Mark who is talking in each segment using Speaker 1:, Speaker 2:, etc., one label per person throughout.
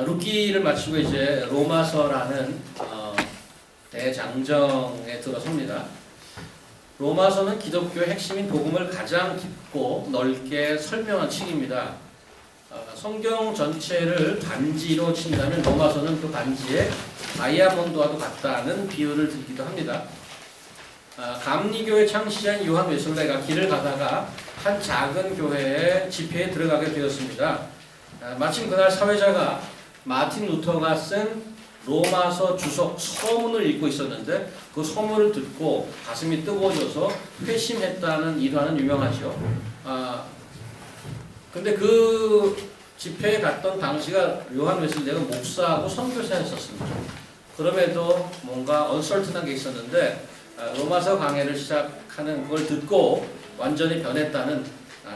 Speaker 1: 룻기를 마치고 이제 로마서라는 대장정에 들어섭니다. 로마서는 기독교의 핵심인 복음을 가장 깊고 넓게 설명한 책입니다. 성경 전체를 반지로 친다면 로마서는 그 반지에 다이아몬드와도 같다는 비유를 들기도 합니다. 감리교의 창시자인 요한 웨슬레가 길을 가다가 한 작은 교회의 집회에 들어가게 되었습니다. 마침 그날 사회자가 마틴 루터가 쓴 로마서 주석 서문을 읽고 있었는데 그 서문을 듣고 가슴이 뜨거워져서 회심했다는 일화는 유명하죠. 근데 그 집회에 갔던 당시가 요한 웨슬레가 목사하고 선교사였었습니다. 그럼에도 뭔가 언설튼한 게 있었는데 로마서 강해를 시작하는 그걸 듣고 완전히 변했다는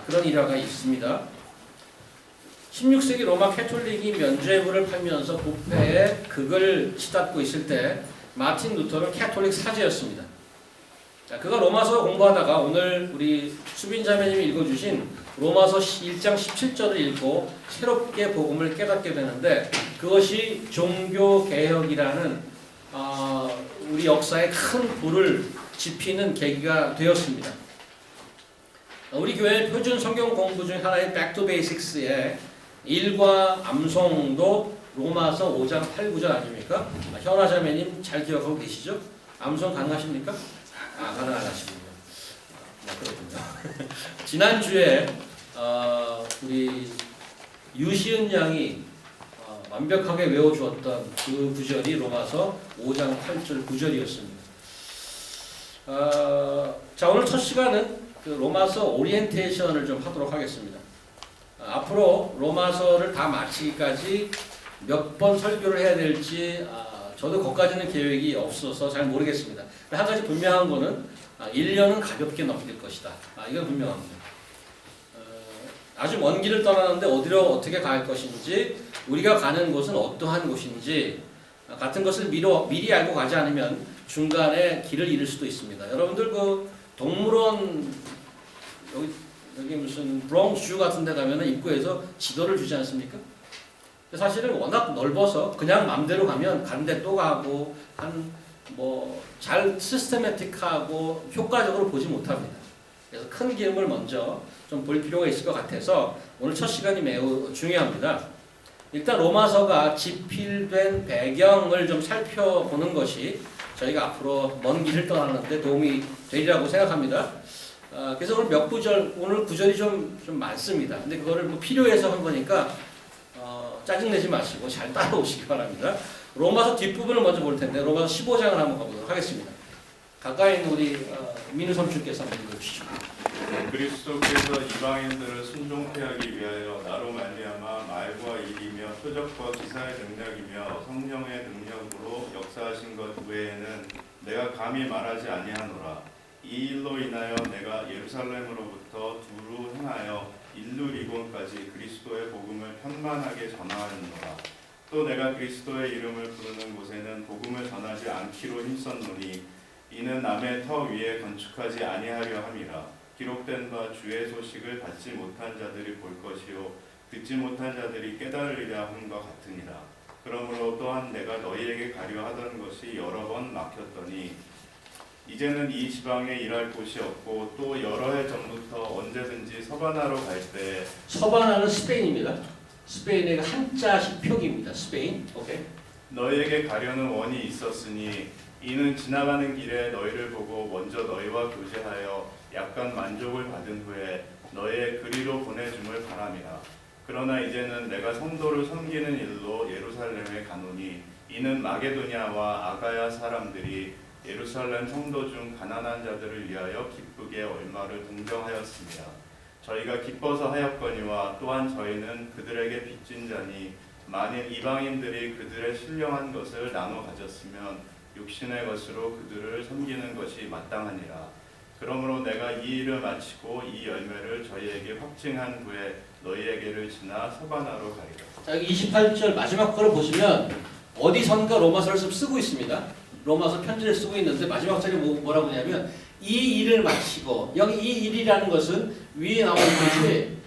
Speaker 1: 그런 일화가 있습니다. 16세기 로마 캐톨릭이 면죄부를 팔면서 부패에 극을 치닫고 있을 때 마틴 루터는 캐톨릭 사제였습니다. 그가 로마서 공부하다가 오늘 우리 수빈 자매님이 읽어주신 로마서 1장 17절을 읽고 새롭게 복음을 깨닫게 되는데 그것이 종교개혁이라는 우리 역사에 큰 불을 지피는 계기가 되었습니다. 우리 교회 표준 성경 공부 중 하나인 Back to Basics의 일과 암송도 로마서 5장 8, 9절 아닙니까? 현아 자매님 잘 기억하고 계시죠? 암송 가능하십니까? 가능하십니다. 그렇군요. 지난주에 우리 유시은 양이 완벽하게 외워주었던 그 구절이 로마서 5장 8절 9절이었습니다. 자, 오늘 첫 시간은 그 로마서 오리엔테이션을 좀 하도록 하겠습니다. 앞으로 로마서를 다 마치기까지 몇 번 설교를 해야 될지 저도 거기까지는 계획이 없어서 잘 모르겠습니다. 한 가지 분명한 거는 1년은 가볍게 넘길 것이다. 이건 분명합니다. 아주 먼 길을 떠나는데 어디로 어떻게 갈 것인지 우리가 가는 곳은 어떠한 곳인지 같은 것을 미리 알고 가지 않으면 중간에 길을 잃을 수도 있습니다. 여러분들 그 동물원 여기 무슨 브롱스 주 같은 데 가면 입구에서 지도를 주지 않습니까? 사실은 워낙 넓어서 그냥 맘대로 가면 간 데 또 가고 잘 시스테매틱하고 효과적으로 보지 못합니다. 그래서 큰 그림을 먼저 좀 볼 필요가 있을 것 같아서 오늘 첫 시간이 매우 중요합니다. 일단 로마서가 집필된 배경을 좀 살펴보는 것이 저희가 앞으로 먼 길을 떠나는데 도움이 되리라고 생각합니다. 그래서 오늘 몇 구절, 오늘 구절이 좀 많습니다. 근데 그거를 필요해서 한 거니까 짜증내지 마시고 잘 따라오시기 바랍니다. 로마서 뒷부분을 먼저 볼 텐데 로마서 15장을 한번 가보도록 하겠습니다. 가까이 있는 우리 민우 삼촌께서 한번 읽어주시죠.
Speaker 2: 그리스도께서 이방인들을 순종케 하기 위하여 나로 말미암아 말과 일이며 표적과 기사의 능력이며 성령의 능력으로 역사하신 것 외에는 내가 감히 말하지 아니하노라. 이 일로 인하여 내가 예루살렘으로부터 두루 행하여 일루리곤까지 그리스도의 복음을 편만하게 전하였노라. 또 내가 그리스도의 이름을 부르는 곳에는 복음을 전하지 않기로 힘썼노니 이는 남의 터 위에 건축하지 아니하려 함이라. 기록된 바 주의 소식을 받지 못한 자들이 볼 것이요 듣지 못한 자들이 깨달으리라 함과 같으니라. 그러므로 또한 내가 너희에게 가려 하던 것이 여러 번 막혔더니 이제는 이 지방에 일할 곳이 없고 또 여러 해 전부터 언제든지 서바나로 갈 때
Speaker 1: 서바나는 스페인입니다. 스페인의 한자식 표기입니다. 스페인. 오케이.
Speaker 2: 너희에게 가려는 원이 있었으니 이는 지나가는 길에 너희를 보고 먼저 너희와 교제하여 약간 만족을 받은 후에 너희의 그리로 보내줌을 바람이라. 그러나 이제는 내가 성도를 섬기는 일로 예루살렘에 가노니 이는 마게도냐와 아가야 사람들이 예루살렘 성도 중 가난한 자들을 위하여 기쁘게 얼마를 동정하였습니다. 저희가 기뻐서 하였거니와 또한 저희는 그들에게 빚진 자니 만일 이방인들이 그들의 신령한 것을 나눠 가졌으면 육신의 것으로 그들을 섬기는 것이 마땅하니라. 그러므로 내가 이 일을 마치고 이 열매를 저희에게 확증한 후에 너희에게를 지나 서바나로 가리라.
Speaker 1: 자, 여기 28절 마지막 거를 보시면 어디선가 로마서를 쓰고 있습니다. 로마서 편지를 쓰고 있는데 마지막 절이 뭐라고 하냐면 이 일을 마치고 여기 이 일이라는 것은 위에 나온 것이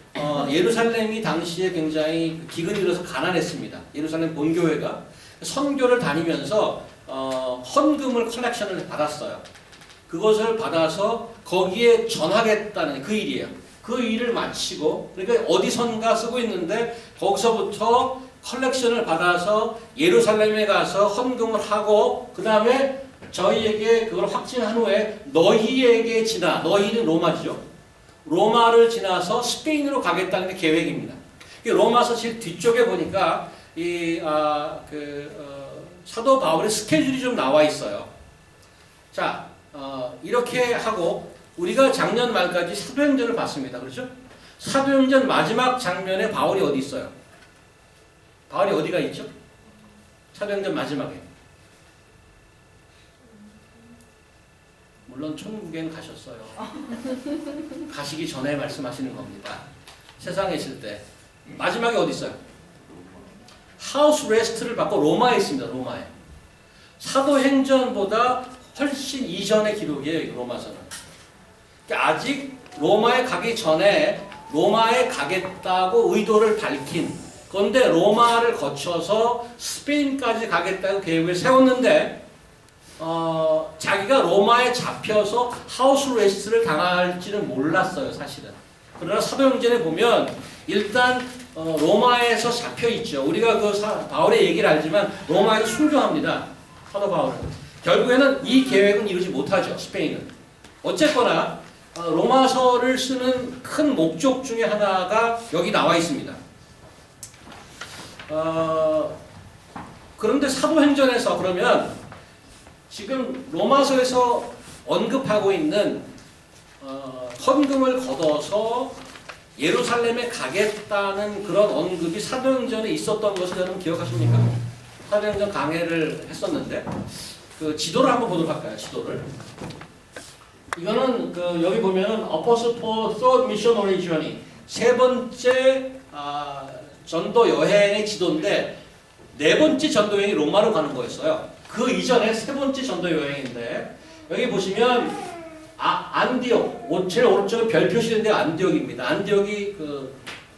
Speaker 1: 예루살렘이 당시에 굉장히 기근이 들어서 가난했습니다. 예루살렘 본교회가 선교를 다니면서 헌금을 컬렉션을 받았어요. 그것을 받아서 거기에 전하겠다는 그 일이에요. 그 일을 마치고 그러니까 어디선가 쓰고 있는데 거기서부터 컬렉션을 받아서 예루살렘에 가서 헌금을 하고 그 다음에 저희에게 그걸 확증한 후에 너희에게 지나 너희는 로마죠. 로마를 지나서 스페인으로 가겠다는 게 계획입니다. 로마서 제일 뒤쪽에 보니까 사도 바울의 스케줄이 좀 나와 있어요. 자, 이렇게 하고 우리가 작년 말까지 사도행전을 봤습니다. 그렇죠? 사도행전 마지막 장면에 바울이 어디 있어요? 바울이 어디가 있죠? 사도행전 마지막에. 물론 천국에는 가셨어요. 가시기 전에 말씀하시는 겁니다. 세상에 있을 때. 마지막에 어디 있어요? 하우스 레스트를 받고 로마에 있습니다. 로마에. 사도행전보다 훨씬 이전의 기록이에요. 로마서는. 그러니까 아직 로마에 가기 전에 로마에 가겠다고 의도를 밝힌 그런데 로마를 거쳐서 스페인까지 가겠다고 계획을 세웠는데 자기가 로마에 잡혀서 하우스 레스트를 당할지는 몰랐어요. 사실은. 그러나 사도행전에 보면 일단 로마에서 잡혀 있죠. 우리가 바울의 얘기를 알지만 로마에서 순교합니다. 사도 바울은. 결국에는 이 계획은 이루지 못하죠. 스페인은. 어쨌거나 로마서를 쓰는 큰 목적 중에 하나가 여기 나와 있습니다. 그런데 사도행전에서 그러면 지금 로마서에서 언급하고 있는 헌금을 걷어서 예루살렘에 가겠다는 그런 언급이 사도행전에 있었던 것을 여러분 기억하십니까? 사도행전 강해를 했었는데 그 지도를 한번 보도록 할까요? 지도를. 이거는 여기 보면은 Apostle Paul Third Missionary Journey 세 번째 전도 여행의 지도인데 네 번째 전도 여행이 로마로 가는 거였어요. 그 이전에 세 번째 전도 여행인데 여기 보시면 안디옥 제일 오른쪽에 별 표시된 데가 안디옥입니다. 안디옥이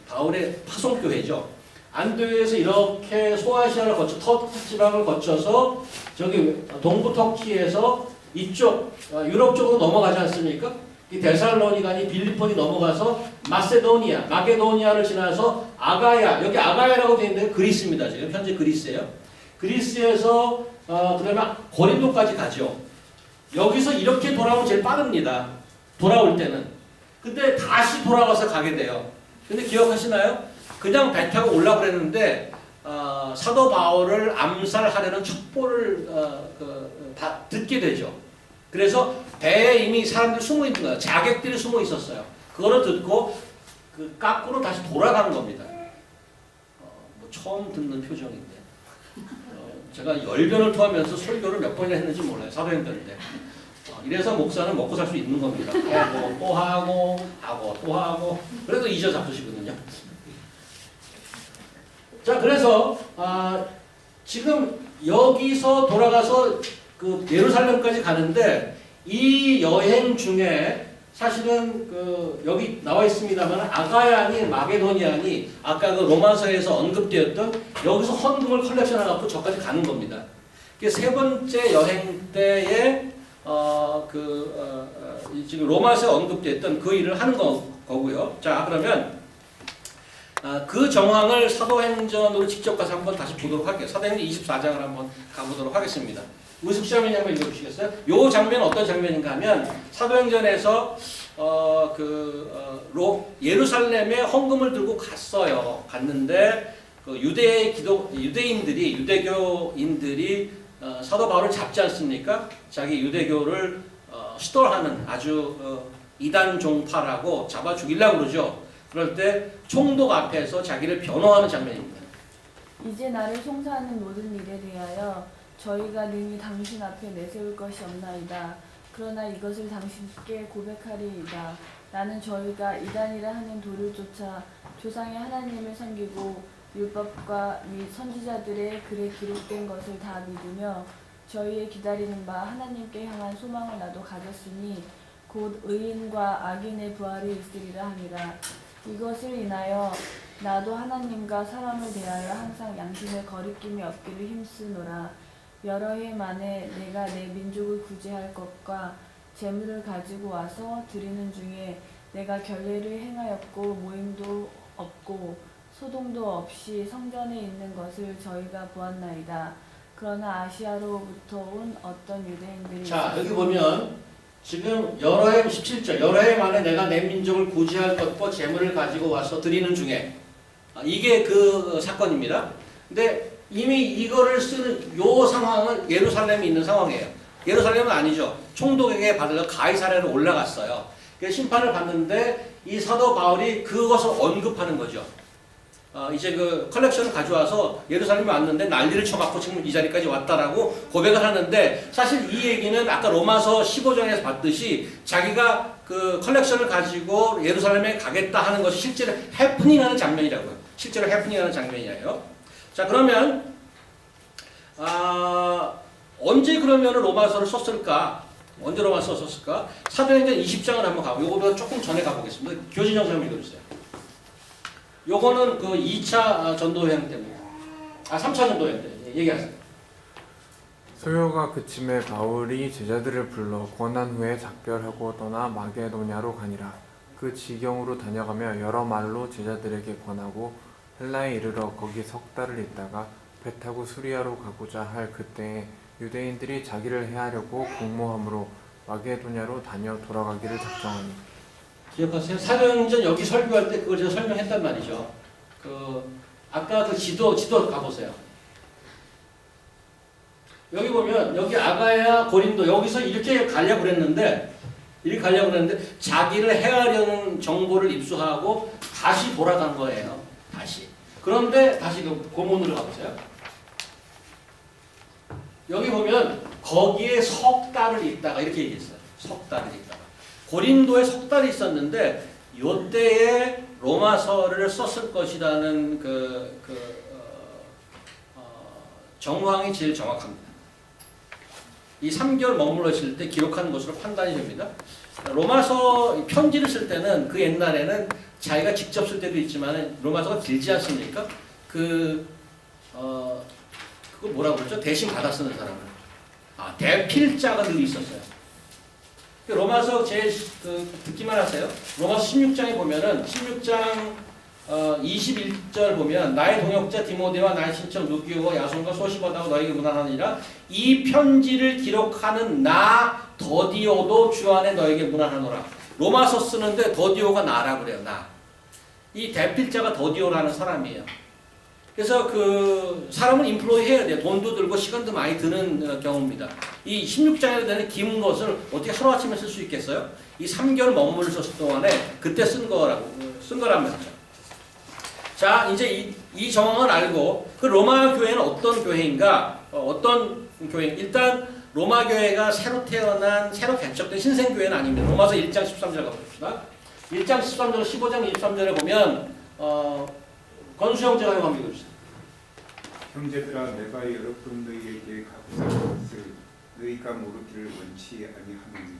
Speaker 1: 바울의 파송교회죠. 안디옥에서 이렇게 소아시아를 거쳐 터키 지방을 거쳐서 저기 동부 터키에서 이쪽 유럽 쪽으로 넘어가지 않습니까? 이 데살로니가니 빌리폰이 넘어가서 마게도니아를 지나서 아가야, 여기 아가야라고 되어 있는데 그리스입니다. 지금 현재 그리스예요. 그리스에서 그러면 고린도까지 가죠. 여기서 이렇게 돌아오면 제일 빠릅니다. 돌아올 때는. 근데 다시 돌아가서 가게 돼요. 근데 기억하시나요? 그냥 배 타고 올라가 그랬는데 사도 바울을 암살하려는 첩보를 듣게 되죠. 그래서 배에 이미 사람들이 숨어 있는 거예요. 자객들이 숨어 있었어요. 그거를 듣고 깎으로 다시 돌아가는 겁니다. 처음 듣는 표정인데 제가 열변을 토하면서 설교를 몇 번이나 했는지 몰라요. 사도행전 때. 이래서 목사는 먹고 살 수 있는 겁니다. 하고 또 하고 또 하고 그래도 잊어잡으시거든요. 자, 그래서 지금 여기서 돌아가서 예루살렘까지 가는데 이 여행 중에 사실은 여기 나와 있습니다만 아가야니 마게도니아니 아까 로마서에서 언급되었던 여기서 헌금을 컬렉션해갖고 저까지 가는 겁니다. 세 번째 여행 때에 지금 로마서에 언급됐던 그 일을 하는 거고요. 자, 그러면 그 정황을 사도행전으로 직접 가서 한번 다시 보도록 할게요. 사도행전 24장을 한번 가보도록 하겠습니다. 우숙 씨 한번 읽어주시겠어요? 이 장면은 어떤 장면인가 하면 사도행전에서 예루살렘에 헌금을 들고 갔는데 유대교인들이 사도 바울을 잡지 않습니까? 자기 유대교를 시도하는 아주 이단 종파라고 잡아 죽이려고 그러죠. 그럴 때 총독 앞에서 자기를 변호하는 장면입니다.
Speaker 3: 이제 나를 송사하는 모든 일에 대하여 저희가 능히 당신 앞에 내세울 것이 없나이다. 그러나 이것을 당신께 고백하리이다. 나는 저희가 이단이라 하는 도를 쫓아 조상의 하나님을 섬기고 율법과 및 선지자들의 글에 기록된 것을 다 믿으며 저희의 기다리는 바 하나님께 향한 소망을 나도 가졌으니 곧 의인과 악인의 부활이 있으리라 함이라. 이것을 인하여 나도 하나님과 사람을 대하여 항상 양심의 거리낌이 없기를 힘쓰노라. 여러 해 만에 내가 내 민족을 구제할 것과 재물을 가지고 와서 드리는 중에 내가 결례를 행하였고 모임도 없고 소동도 없이 성전에 있는 것을 저희가 보았나이다. 그러나 아시아로부터 온 어떤 유대인들이
Speaker 1: 자, 여기 보면 지금 여러 해 17절 여러 해 만에 내가 내 민족을 구제할 것과 재물을 가지고 와서 드리는 중에 이게 그 사건입니다. 근데 이미 이거를 쓰는 요 상황은 예루살렘에 있는 상황이에요. 예루살렘은 아니죠. 총독에게 받으러 가이사랴로 올라갔어요. 그래서 심판을 받는데 이 사도 바울이 그것을 언급하는 거죠. 이제 그 컬렉션을 가져와서 예루살렘에 왔는데 난리를 쳐갖고 지금 이 자리까지 왔다라고 고백을 하는데 사실 이 얘기는 아까 로마서 15장에서 봤듯이 자기가 그 컬렉션을 가지고 예루살렘에 가겠다 하는 것이 실제로 해프닝하는 장면이라고요. 실제로 해프닝하는 장면이에요. 자, 그러면 언제 그러면 로마서를 썼을까? 언제 로마서 썼을까? 사도행전 20장을 한번 가고 요거보다 조금 전에 가보겠습니다. 교진영 선생님 읽어주세요. 요거는 그 2차 전도여행 때문에 3차 전도여행 때 얘기하세요.
Speaker 4: 소요가 그침에 바울이 제자들을 불러 권한 후에 작별하고 떠나 마게도냐로 가니라. 그 지경으로 다녀가며 여러 말로 제자들에게 권하고 헬라에 이르러 거기 석 달을 있다가 배 타고 수리아로 가고자 할 그때에 유대인들이 자기를 해하려고 공모함으로 마게도냐로 다녀 돌아가기를 작정하니.
Speaker 1: 기억하세요? 사도행전 여기 설교할 때 그걸 제가 설명했단 말이죠. 아까 그 지도 가보세요. 여기 보면 여기 아가야 고린도 여기서 이렇게 가려고 그랬는데 자기를 해하려는 정보를 입수하고 다시 돌아간 거예요. 다시. 그런데 다시 그 고문으로 가보세요. 여기 보면 거기에 석 달을 있다가 이렇게 얘기했어요. 석 달을 있다가. 고린도에 석 달이 있었는데 요때에 로마서를 썼을 것이라는 정황이 제일 정확합니다. 이 3개월 머물러 있을 때 기록한 것으로 판단이 됩니다. 로마서 편지를 쓸 때는 그 옛날에는 자기가 직접 쓸 때도 있지만 로마서가 길지 않습니까? 그거 뭐라고 그러죠? 대신 받아 쓰는 사람을. 대필자가 늘 있었어요. 로마서 듣기만 하세요. 로마서 16장에 보면은 16장 21절 보면 나의 동역자 디모데와 나의 친척 루기오와 야손과 소시바다고 너에게 문안하느니라. 이 편지를 기록하는 나 더디오도 주 안에 너에게 문안하노라. 로마서 쓰는데 더디오가 나라고 그래요. 나. 이 대필자가 더디오라는 사람이에요. 그래서 그 사람을 인플로이 해야 돼요. 돈도 들고 시간도 많이 드는 경우입니다. 이 16장에 되는 긴 것을 어떻게 하루아침에 쓸 수 있겠어요? 이 3개월 머물렀을 동안에 그때 쓴 거란 말이죠. 자, 이제 이 정황을 알고 그 로마 교회는 어떤 교회인가? 어떤 교회? 일단 로마 교회가 새로 태어난 새로 개척된 신생 교회는 아닙니다. 로마서 1장 13절 가봅시다. 1장 13절 15장 23절에 보면 권수영 제가 한번 읽어주세요.
Speaker 5: 형제들아 내가 여러 번 너희에게 가고자 한 것을 너희가 모르기를 원치 아니하노니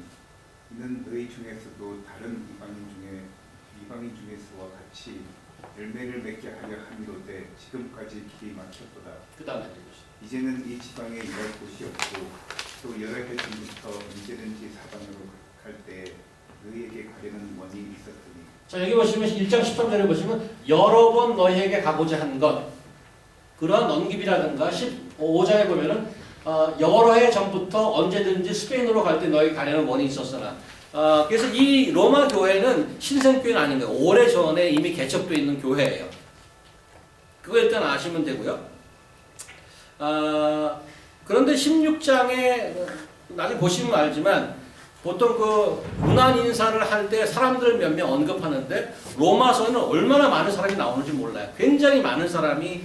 Speaker 5: 이는 너희 중에서도 다른 이방인 중에서와 같이 열매를 맺게 하려 함이로되 지금까지 길이 막혔도다.
Speaker 1: 그 다음에 읽어주세요.
Speaker 5: 이제는 이 지방에 일할 곳이 없고 또 여러 해 전부터 언제든지 사방으로 갈 때 너희에게 가려는 원이 있었더니.
Speaker 1: 자, 여기 보시면 1장 13절에 보시면 여러 번 너희에게 가고자 한 것, 그러한 언급이라든가 15장에 보면은 여러 해 전부터 언제든지 스페인으로 갈 때 너희 가려는 원이 있었으나. 그래서 이 로마 교회는 신생교회는 아닌 거예요. 오래전에 이미 개척되어 있는 교회예요. 그거 일단 아시면 되고요. 그런데 16장에 나중에 보시면 알지만 보통 그 문안 인사를 할 때 사람들 몇 명 언급하는데 로마서는 얼마나 많은 사람이 나오는지 몰라요. 굉장히 많은 사람이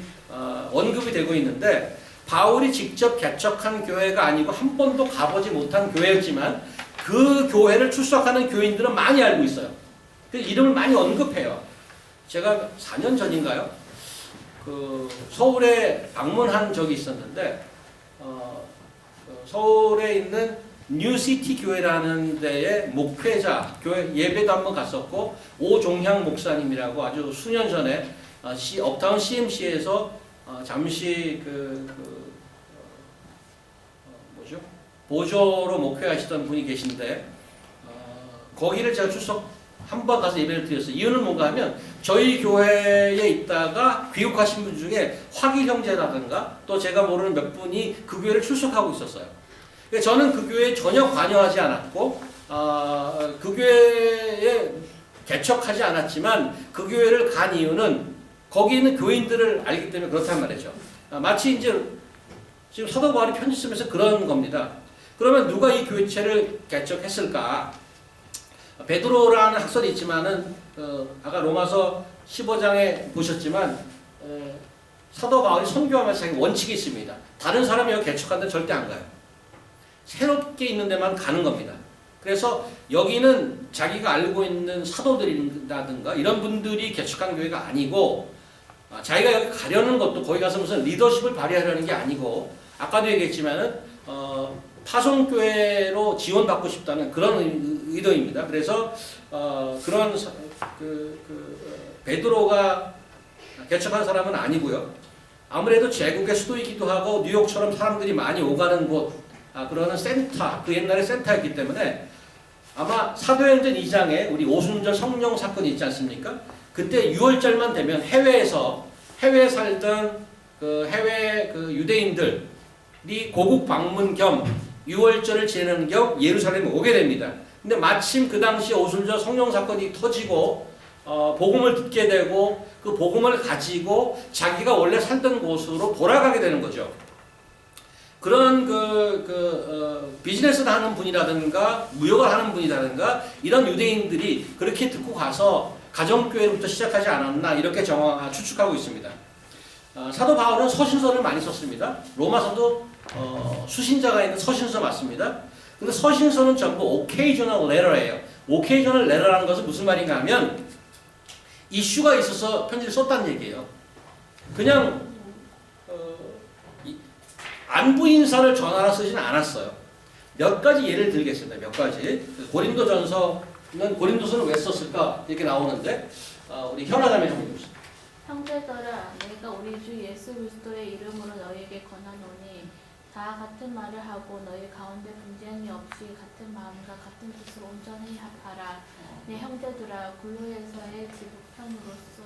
Speaker 1: 언급이 되고 있는데 바울이 직접 개척한 교회가 아니고 한 번도 가보지 못한 교회였지만 그 교회를 출석하는 교인들은 많이 알고 있어요. 그래서 이름을 많이 언급해요. 제가 4년 전인가요? 서울에 방문한 적이 있었는데 서울에 있는 뉴시티 교회라는 데의 목회자, 교회 예배도 한번 갔었고, 오종향 목사님이라고 아주 수년 전에 업타운 CMC에서 잠시 뭐죠? 보조로 목회하시던 분이 계신데, 거기를 제가 한 번 가서 예배를 드렸어요. 이유는 뭔가 하면 저희 교회에 있다가 귀국하신 분 중에 화기 형제라든가 또 제가 모르는 몇 분이 그 교회를 출석하고 있었어요. 저는 그 교회에 전혀 관여하지 않았고 그 교회에 개척하지 않았지만 그 교회를 간 이유는 거기 있는 교인들을 알기 때문에 그렇단 말이죠. 마치 이제 지금 사도 바울이 편지 쓰면서 그런 겁니다. 그러면 누가 이 교회체를 개척했을까? 베드로라는 학설이 있지만은 아까 로마서 15장에 보셨지만 사도 바울이 선교하면서 자기 원칙이 있습니다. 다른 사람이 여기 개척하는데 절대 안 가요. 새롭게 있는 데만 가는 겁니다. 그래서 여기는 자기가 알고 있는 사도들이라든가 이런 분들이 개척한 교회가 아니고 자기가 여기 가려는 것도 거기 가서 무슨 리더십을 발휘하려는 게 아니고 아까도 얘기했지만은 파송교회로 지원받고 싶다는 그런 의도입니다. 그래서 그런 베드로가 개척한 사람은 아니고요. 아무래도 제국의 수도이기도 하고 뉴욕처럼 사람들이 많이 오가는 곳, 그러는 센터, 그 옛날에 센터였기 때문에 아마 사도행전 2장에 우리 오순절 성령 사건이 있지 않습니까? 그때 6월절만 되면 해외에 살던 해외 유대인들이 고국 방문 겸 6월절을 지내는 겸 예루살렘에 오게 됩니다. 근데 마침 그 당시 오순절 성령 사건이 터지고 복음을 듣게 되고 그 복음을 가지고 자기가 원래 살던 곳으로 돌아가게 되는 거죠. 그런 비즈니스를 하는 분이라든가 무역을 하는 분이라든가 이런 유대인들이 그렇게 듣고 가서 가정교회부터 시작하지 않았나 이렇게 추측하고 있습니다. 사도 바울은 서신서를 많이 썼습니다. 로마서도 수신자가 있는 서신서 맞습니다. 근데 서신서는 전부 occasional letter예요. occasional letter라는 것은 무슨 말인가 하면 이슈가 있어서 편지를 썼다는 얘기예요. 그냥 안부 인사를 전하라 쓰지는 않았어요. 몇 가지 예를 들겠습니다. 몇 가지. 고린도서는 왜 썼을까 이렇게 나오는데 우리 현아자매 좀 읽읍시다.
Speaker 6: 형제들아, 내가 우리 주 예수 그리스도의 이름으로 너희에게 권하노니 다 같은 말을 하고 너희 가운데 분쟁이 없이 같은 마음과 같은 뜻으로 온전히 합하라. 내 형제들아, 골로에서의 지부편으로서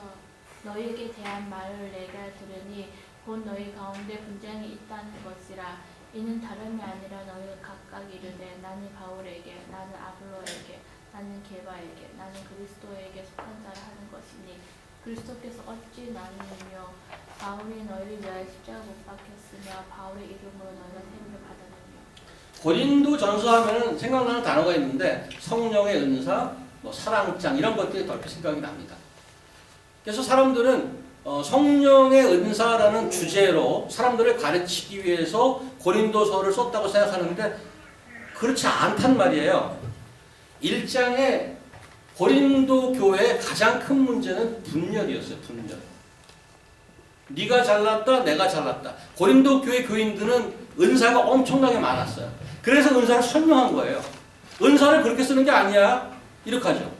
Speaker 6: 너희에게 대한 말을 내가 들으니 곧 너희 가운데 분쟁이 있다는 것이라. 이는 다름이 아니라 너희가 각각 이르되 나는 바울에게, 나는 아볼로에게, 나는 게바에게, 나는 그리스도에게 속한 자라 하는 것이니 그리스도께서 어찌 나누며 바울이 너희를 위하여 십자가 못 박혔으며 바울의 이름으로 너희가 세움을 받았느냐.
Speaker 1: 고린도 전서하면 생각나는 단어가 있는데 성령의 은사, 사랑장 이런 것들이 덜 생각이 납니다. 그래서 사람들은 성령의 은사라는 주제로 사람들을 가르치기 위해서 고린도서를 썼다고 생각하는데 그렇지 않단 말이에요. 1장에 고린도 교회의 가장 큰 문제는 분열이었어요. 분열. 네가 잘났다, 내가 잘났다. 고린도 교회 교인들은 은사가 엄청나게 많았어요. 그래서 은사를 설명한 거예요. 은사를 그렇게 쓰는 게 아니야. 이렇게 하죠.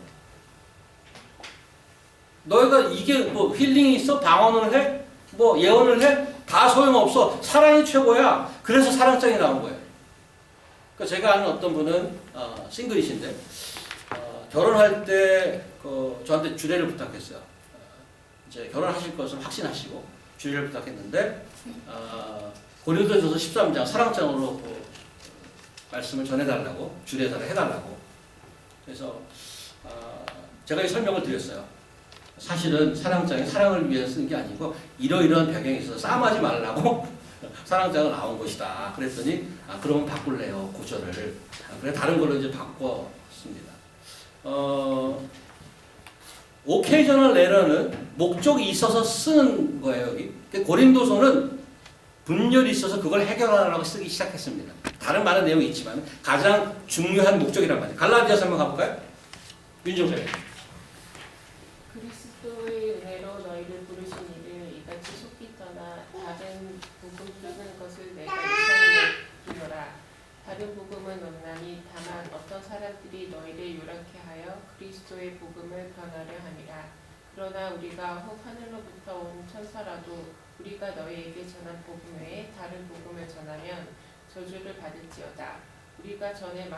Speaker 1: 너희가 이게 힐링이 있어? 방언을 해? 예언을 해? 다 소용없어. 사랑이 최고야. 그래서 사랑장이 나온 거예요. 그러니까 제가 아는 어떤 분은 싱글이신데 결혼할 때 저한테 주례를 부탁했어요. 이제 결혼하실 것을 확신하시고 주례를 부탁했는데 고린도전서 13장 사랑장으로 말씀을 전해달라고 주례사를 해달라고. 그래서 제가 이 설명을 드렸어요. 사실은 사랑장이 사랑을 위해 쓰는 게 아니고 이러이러한 배경이 있어서 싸움하지 말라고 사랑장을 나온 것이다. 그랬더니 그러면 바꿀래요 구절을. 그래 다른 걸로 이제 바꿨습니다. occasional letter는 목적이 있어서 쓰는 거예요 여기. 고린도서는 분열이 있어서 그걸 해결하라고 쓰기 시작했습니다. 다른 많은 내용이 있지만 가장 중요한 목적이란 말이에요. 갈라디아서 한번 가볼까요? 윤정쌤.
Speaker 7: 그리스도의 은혜로 너희를 부르신 이를 이같이 속히 떠나 다른 복음 주는 것을 내가 이상히 여기노라. 다른 복음은 없나니 그리스도의 복음을 전하려 함이라. 그러나 우리가 혹 하늘로부터 온 천사라도 우리가 너희에게 전한 복음 외에 다른 복음을 전하면 저주를 받을지어다. 우리가 전에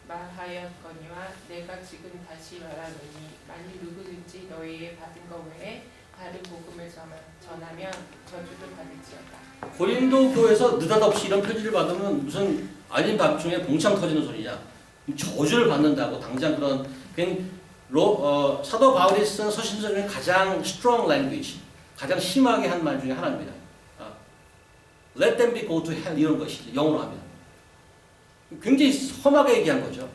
Speaker 7: 말하였거니와 내가 지금 다시 말하노니 만일 누구든지 너희의 받은 것 외에 다른 복음을 전하면 저주를 받을지어다.
Speaker 1: 고린도 교회에서 느닷없이 이런 표지를 받으면 무슨 아닌 밤중에 봉창 터지는 소리냐. 저주를 받는다고 당장 그런 사도 바울이 쓴 서신서 중에 가장 strong language, 가장 심하게 한 말 중에 하나입니다. Let them be go to hell 이런 것이죠. 영어로 하면. 굉장히 험하게 얘기한 거죠.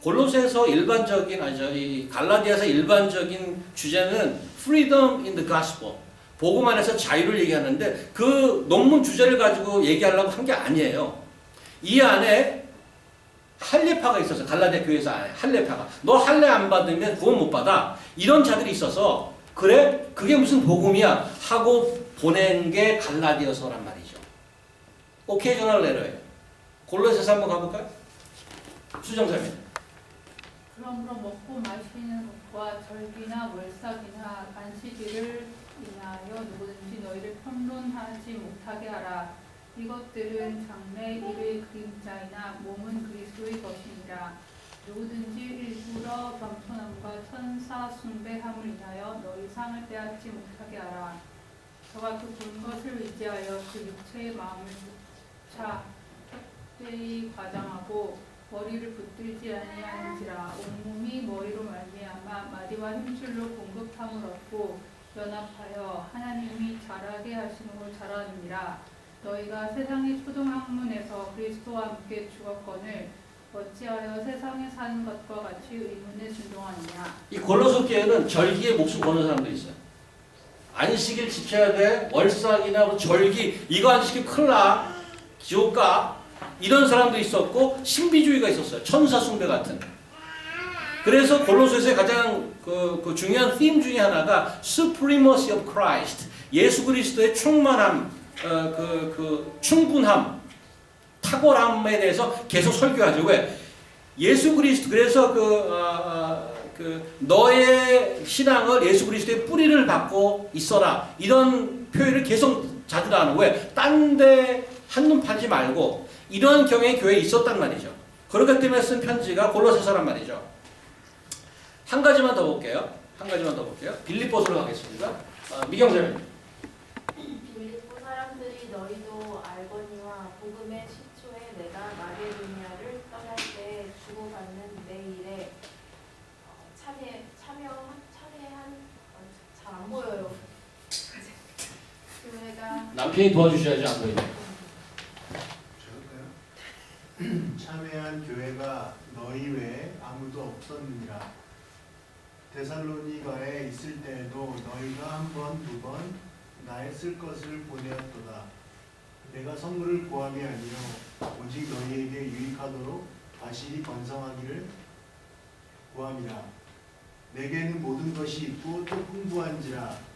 Speaker 1: 골로새에서 일반적인 이 갈라디아서 일반적인 주제는 freedom in the gospel. 복음 안에서 자유를 얘기하는데 그 논문 주제를 가지고 얘기하려고 한 게 아니에요. 이 안에 할례파가 있어서 갈라디아 교회에서 할례파가 너 할례 안 받으면 구원 못 받아. 이런 자들이 있어서 그래? 그게 무슨 복음이야? 하고 보낸 게 갈라디아서란 말이죠. 오케이저널 레터예요. 골로새서 한번 가볼까요? 수정사입니다.
Speaker 8: 그러므로 먹고 마시는 것과 절기나 월삭이나 안식일을 인하여 누구든지 너희를 평론하지 못하게 하라. 이것들은 장래 일의 그림자이나 몸은 그리스도의 것이니라. 누구든지 일부러 겸손함과 천사 숭배함을 인하여 너희 상을 빼앗지 못하게 하라. 저가 그 본 것을 의지하여 그 육체의 마음을 차 헛되이 과장하고 머리를 붙들지 아니하는지라. 온몸이 머리로 말미암아 마디와 힘줄로 공급함을 얻고 연합하여 하나님이 자라게 하시는 걸 자라느니라. 너희가 세상의 초등학문에서 그리스도와 함께 죽었거늘 어찌하여 세상에 사는 것과 같이 의문에 순종하느냐.
Speaker 1: 이 골로새 교회는 절기에 목숨 거는 사람들이 있어요. 안식일 지켜야 돼. 월삭이나 절기 이거 안 지키면 큰일 나. 지옥 가. 이런 사람도 있었고 신비주의가 있었어요. 천사 숭배 같은. 그래서 골로새서의 가장 그 중요한 theme 중에 하나가 supremacy of Christ. 예수 그리스도의 충만함, 충분함, 탁월함에 대해서 계속 설교하죠. 왜? 예수 그리스도 그래서 너의 신앙을 예수 그리스도의 뿌리를 받고 있어라. 이런 표현을 계속 자주 나오는 왜? 딴 데 한눈 팔지 말고 이런 경향의 교회에 있었단 말이죠. 그렇기 때문에 쓴 편지가 골로새서란 말이죠. 한 가지만 더 볼게요. 빌립보서로 가겠습니다. 미경자님.
Speaker 6: 빌립보 사람들이 너희도 알거니와 복음의 시초에 내가 마게도니아를 떠날 때 주고받는 내 일에 참여한 잘 안 보여요. 교회가
Speaker 1: 남편이 도와주셔야지 안 보이네.
Speaker 9: 참여한 교회가 너희 외에 아무도 없었느니라. 데살로니가에 있을 때에도 너희가 한 번, 두 번 나의 쓸 것을 보내었도다. 내가 선물을 구함이 아니요 오직 너희에게 유익하도록 다시 번성하기를 구함이라. 내게는 모든 것이 있고 또 풍부한지라.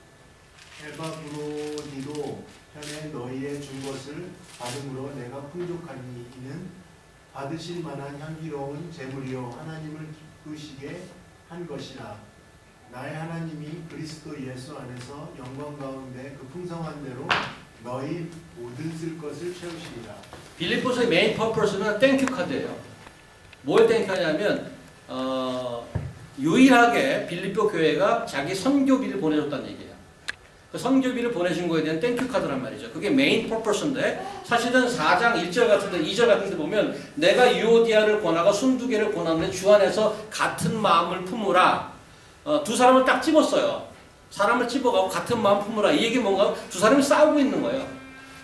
Speaker 9: 에바브로니도 현에 너희의 준 것을 받음으로 내가 풍족하니 이는 받으실 만한 향기로운 제물이요 하나님을 기쁘시게 한 것이라. 나의 하나님이 그리스도 예수 안에서 영광 가운데 그 풍성한 대로 너희 모든 쓸 것을 채우시리라.
Speaker 1: 빌립보서의 메인 퍼포스는 땡큐 카드예요. 뭘 땡큐하냐면 유일하게 빌립보 교회가 자기 선교비를 보내줬다는 얘기예요. 그 선교비를 보내준 거에 대한 땡큐 카드란 말이죠. 그게 메인 퍼포스인데 사실은 4장 1절 같은데 2절 같은데 보면 내가 유오디아를 권하고 순두개를 권하는데 주 안에서 같은 마음을 품으라. 두 사람을 딱 집었어요. 사람을 집어가고 같은 마음 품으라. 이 얘기 뭔가 두 사람이 싸우고 있는 거예요.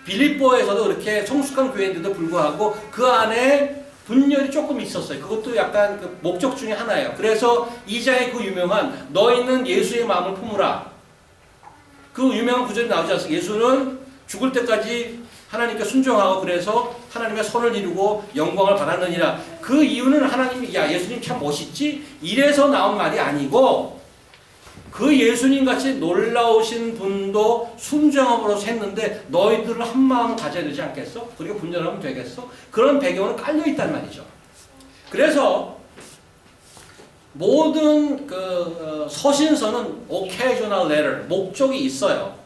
Speaker 1: 빌립보에서도 그렇게 성숙한 교회인데도 불구하고 그 안에 분열이 조금 있었어요. 그것도 약간 그 목적 중에 하나예요. 그래서 2장의 그 유명한 너희는 예수의 마음을 품으라. 그 유명한 구절이 나오지 않습니까? 예수는 죽을 때까지 하나님께 순종하고 그래서 하나님의 선을 이루고 영광을 받았느니라. 그 이유는 하나님이 야 예수님 참 멋있지? 이래서 나온 말이 아니고 그 예수님 같이 놀라우신 분도 순종함으로써 했는데 너희들은 한 마음 가져야 되지 않겠어? 그리고 분열하면 되겠어? 그런 배경은 깔려 있단 말이죠. 그래서 모든 서신서는 occasional letter, 목적이 있어요.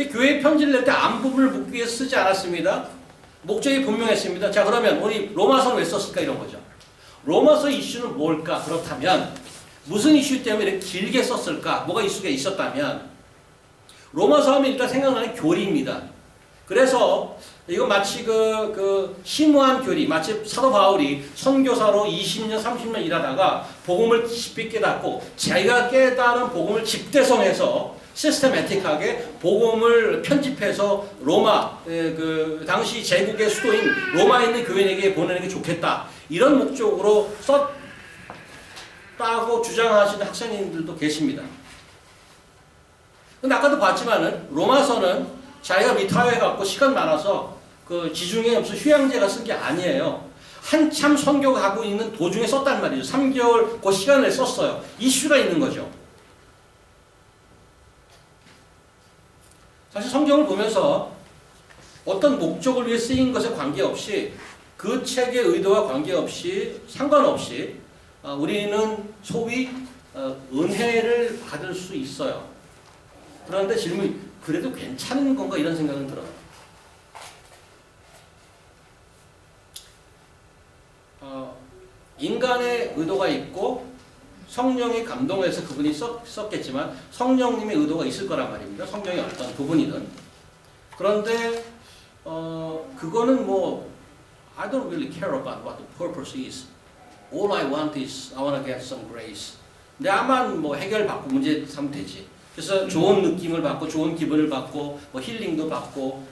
Speaker 1: 교회 편지를 낼 때 앞부분을 묻기 위해서 쓰지 않았습니다. 목적이 분명했습니다. 자, 그러면 우리 로마서는 왜 썼을까 이런 거죠. 로마서 이슈는 뭘까? 그렇다면 무슨 이슈 때문에 이렇게 길게 썼을까? 뭐가 이슈가 있었다면 로마서 하면 일단 생각나는 교리입니다. 그래서 이거 마치 심오한 교리, 마치 사도 바울이 선교사로 20년, 30년 일하다가 복음을 깊이 깨닫고 자기가 깨달은 복음을 집대성해서 시스테매틱하게 복음을 편집해서 로마, 당시 제국의 수도인 로마에 있는 교인에게 보내는 게 좋겠다. 이런 목적으로 썼다고 주장하시는 학생님들도 계십니다. 근데 아까도 봤지만은 로마서는 자기가 리타이어해갖고 시간 많아서 지중해 무슨 휴양제가 쓴 게 아니에요. 한참 선교가 하고 있는 도중에 썼단 말이죠. 3개월 그 시간을 썼어요. 이슈가 있는 거죠. 사실 성경을 보면서 어떤 목적을 위해 쓰인 것에 관계없이 그 책의 의도와 관계없이 상관없이 우리는 소위 은혜를 받을 수 있어요. 그런데 질문이 그래도 괜찮은 건가 이런 생각은 들어요. 인간의 의도가 있고 성령의 감동에서 그분이 썼겠지만 성령님의 의도가 있을 거란 말입니다. 성령의 어떤 부분이든. 그런데 그거는 I don't really care about what the purpose is. All I want is I want to get some grace. 나만 해결받고 문제 삼면 되지. 그래서 좋은 느낌을 받고 좋은 기분을 받고 힐링도 받고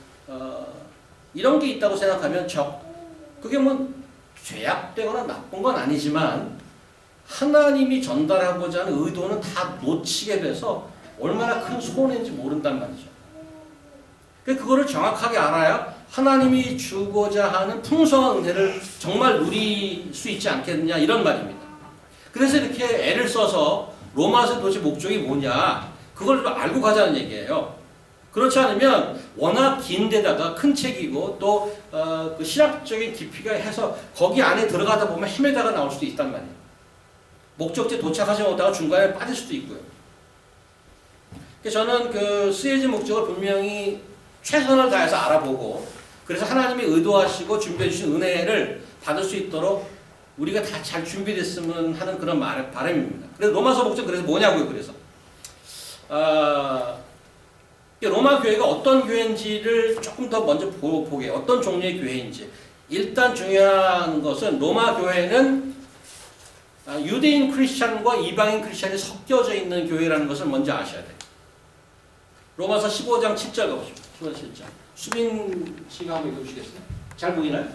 Speaker 1: 이런 게 있다고 생각하면 그게 죄악되거나 나쁜 건 아니지만 하나님이 전달하고자 하는 의도는 다 놓치게 돼서 얼마나 큰 손해인지 모른단 말이죠. 그거를 정확하게 알아야 하나님이 주고자 하는 풍성한 은혜를 정말 누릴 수 있지 않겠느냐 이런 말입니다. 그래서 이렇게 애를 써서 로마서 도대체 목적이 뭐냐 그걸 알고 가자는 얘기예요. 그렇지 않으면 워낙 긴 데다가 큰 책이고 또 그 신학적인 깊이가 해서 거기 안에 들어가다 보면 헤매다가 나올 수도 있단 말이에요. 목적지에 도착하지 못하고 중간에 빠질 수도 있고요. 저는 쓰여진 목적을 분명히 최선을 다해서 알아보고 그래서 하나님이 의도하시고 준비해 주신 은혜를 받을 수 있도록 우리가 다 잘 준비됐으면 하는 그런 바람입니다. 그래서 로마서 목적 그래서 뭐냐고요. 그래서 로마 교회가 어떤 교회인지를 조금 더 먼저 보게 어떤 종류의 교회인지. 일단 중요한 것은 로마 교회는 유대인 크리스찬과 이방인 크리스찬이 섞여져 있는 교회라는 것을 먼저 아셔야 돼요. 로마서 15장 7절 가보시죠. 15장 7절. 수빈 씨가 한번 읽어주시겠어요? 잘 보이나요?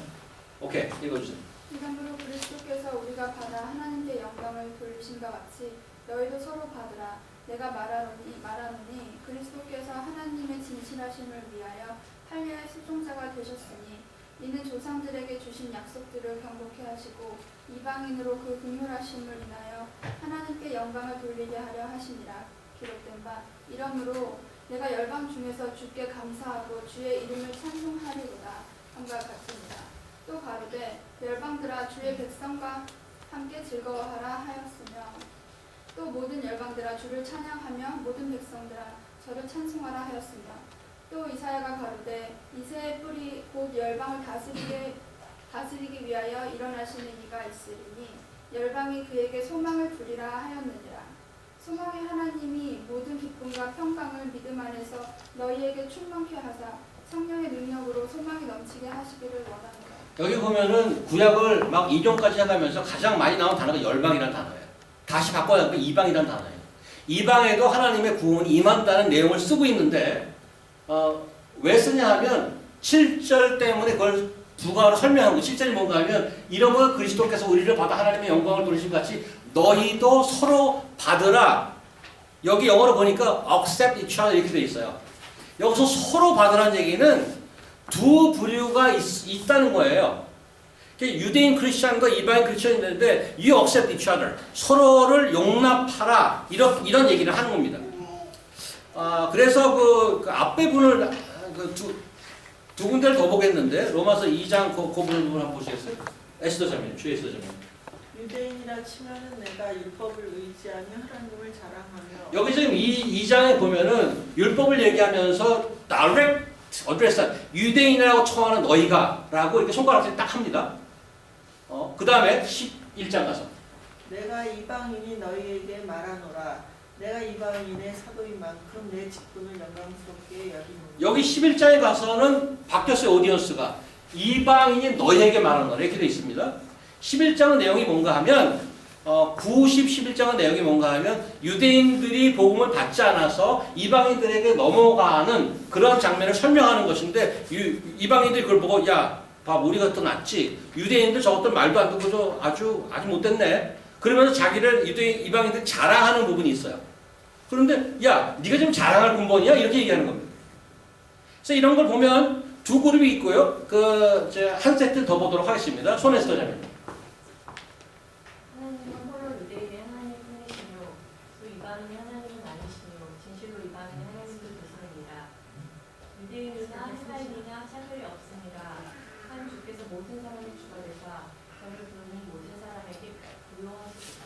Speaker 1: 오케이, 읽어주세요.
Speaker 10: 이러므로 그리스도께서 우리가 받아 하나님께 영광을 돌리심과 같이 너희도 서로 받으라. 내가 말하노니 그리스도께서 하나님의 진실하심을 위하여 할례의 수종자가 되셨으니 이는 조상들에게 주신 약속들을 경복해 하시고 이방인으로 그 긍휼하심을 인하여 하나님께 영광을 돌리게 하려 하심이라. 기록된 바 이러므로 내가 열방 중에서 주께 감사하고 주의 이름을 찬송하리로다 함과 같습니다. 또 가로되 열방들아 주의 백성과 함께 즐거워하라 하였으며 또 모든 열방들아 주를 찬양하며 모든 백성들아 저를 찬송하라 하였으며 또 이사야가 가로되 이새의 뿌리 곧 열방을 다스리기 위하여 일어나시는 이가 있으리니 열방이 그에게 소망을 두리라 하였느니라. 소망의 하나님이 모든 기쁨과 평강을 믿음 안에서 너희에게 충만케 하사 성령의 능력으로 소망이 넘치게 하시기를 원합니다.
Speaker 1: 여기 보면은 구약을 막 인용까지 해가면서 가장 많이 나온 단어가 열방이라는 단어예요. 다시 바꿔야 하면 이방이라는 단어예요. 이방에도 하나님의 구원이 임한다는 내용을 쓰고 있는데 왜 쓰냐 하면 7절 때문에 그걸 부가로 설명하고 7절이 뭔가 하면 이러므로 그리스도께서 우리를 받아 하나님의 영광을 돌리신 같이 너희도 서로 받으라. 여기 영어로 보니까 accept each other 이렇게 되어 있어요. 여기서 서로 받으라는 얘기는 두 부류가 있다는 거예요. 유대인 크리스찬과 이방인 크리스찬이 있는데 you accept each other. 서로를 용납하라. 이런 얘기를 하는 겁니다. 그래서 그 앞에 분을 두 군데를 더 보겠는데 로마서 2장 그 부분 한번 보시겠어요? 에스더 자매님, 주의 에스더 자매님.
Speaker 11: 유대인이라 치면은 내가 율법을 의지하며 하나님을 자랑하며
Speaker 1: 여기 지금 이 장에 보면은 율법을 얘기하면서 direct address, 유대인이라고 청하는 너희가 라고 이렇게 손가락질 딱 합니다. 그 다음에 11장 가서
Speaker 11: 내가 이방인이 너희에게 말하노라 내가 이방인의 사도인 만큼 내 직분을 영광스럽게 여기노니
Speaker 1: 여기 11장에 가서는 바뀌었어요. 오디언스가 이방인이 너희에게 말하는 거라 이렇게 되어 있습니다. 11장의 내용이 뭔가 하면 90, 11장의 내용이 뭔가 하면 유대인들이 복음을 받지 않아서 이방인들에게 넘어가는 그런 장면을 설명하는 것인데 이방인들이 그걸 보고 야, 봐 우리가 더 낫지. 유대인들 저것들 말도 안 듣고 아주 못됐네. 그러면서 자기를 이방인들 자랑하는 부분이 있어요. 그런데 야, 네가 지금 자랑할 근본이야? 이렇게 얘기하는 겁니다. 그래서 이런 걸 보면 두 그룹이 있고요. 한 세트 더 보도록 하겠습니다. 손에스더 자매님.
Speaker 12: 하나님은 홀로 유대인의 하나님 뿐이시며 또 이방인의 하나님은 아니시며 진실로 이방인의 하나님도 되시느니라. 유대인은 하나님이나 차별이 없습니다. 한 주께서 모든 사람의 주가 되사 저를 부르는 모든 사람에게 불용하십니다.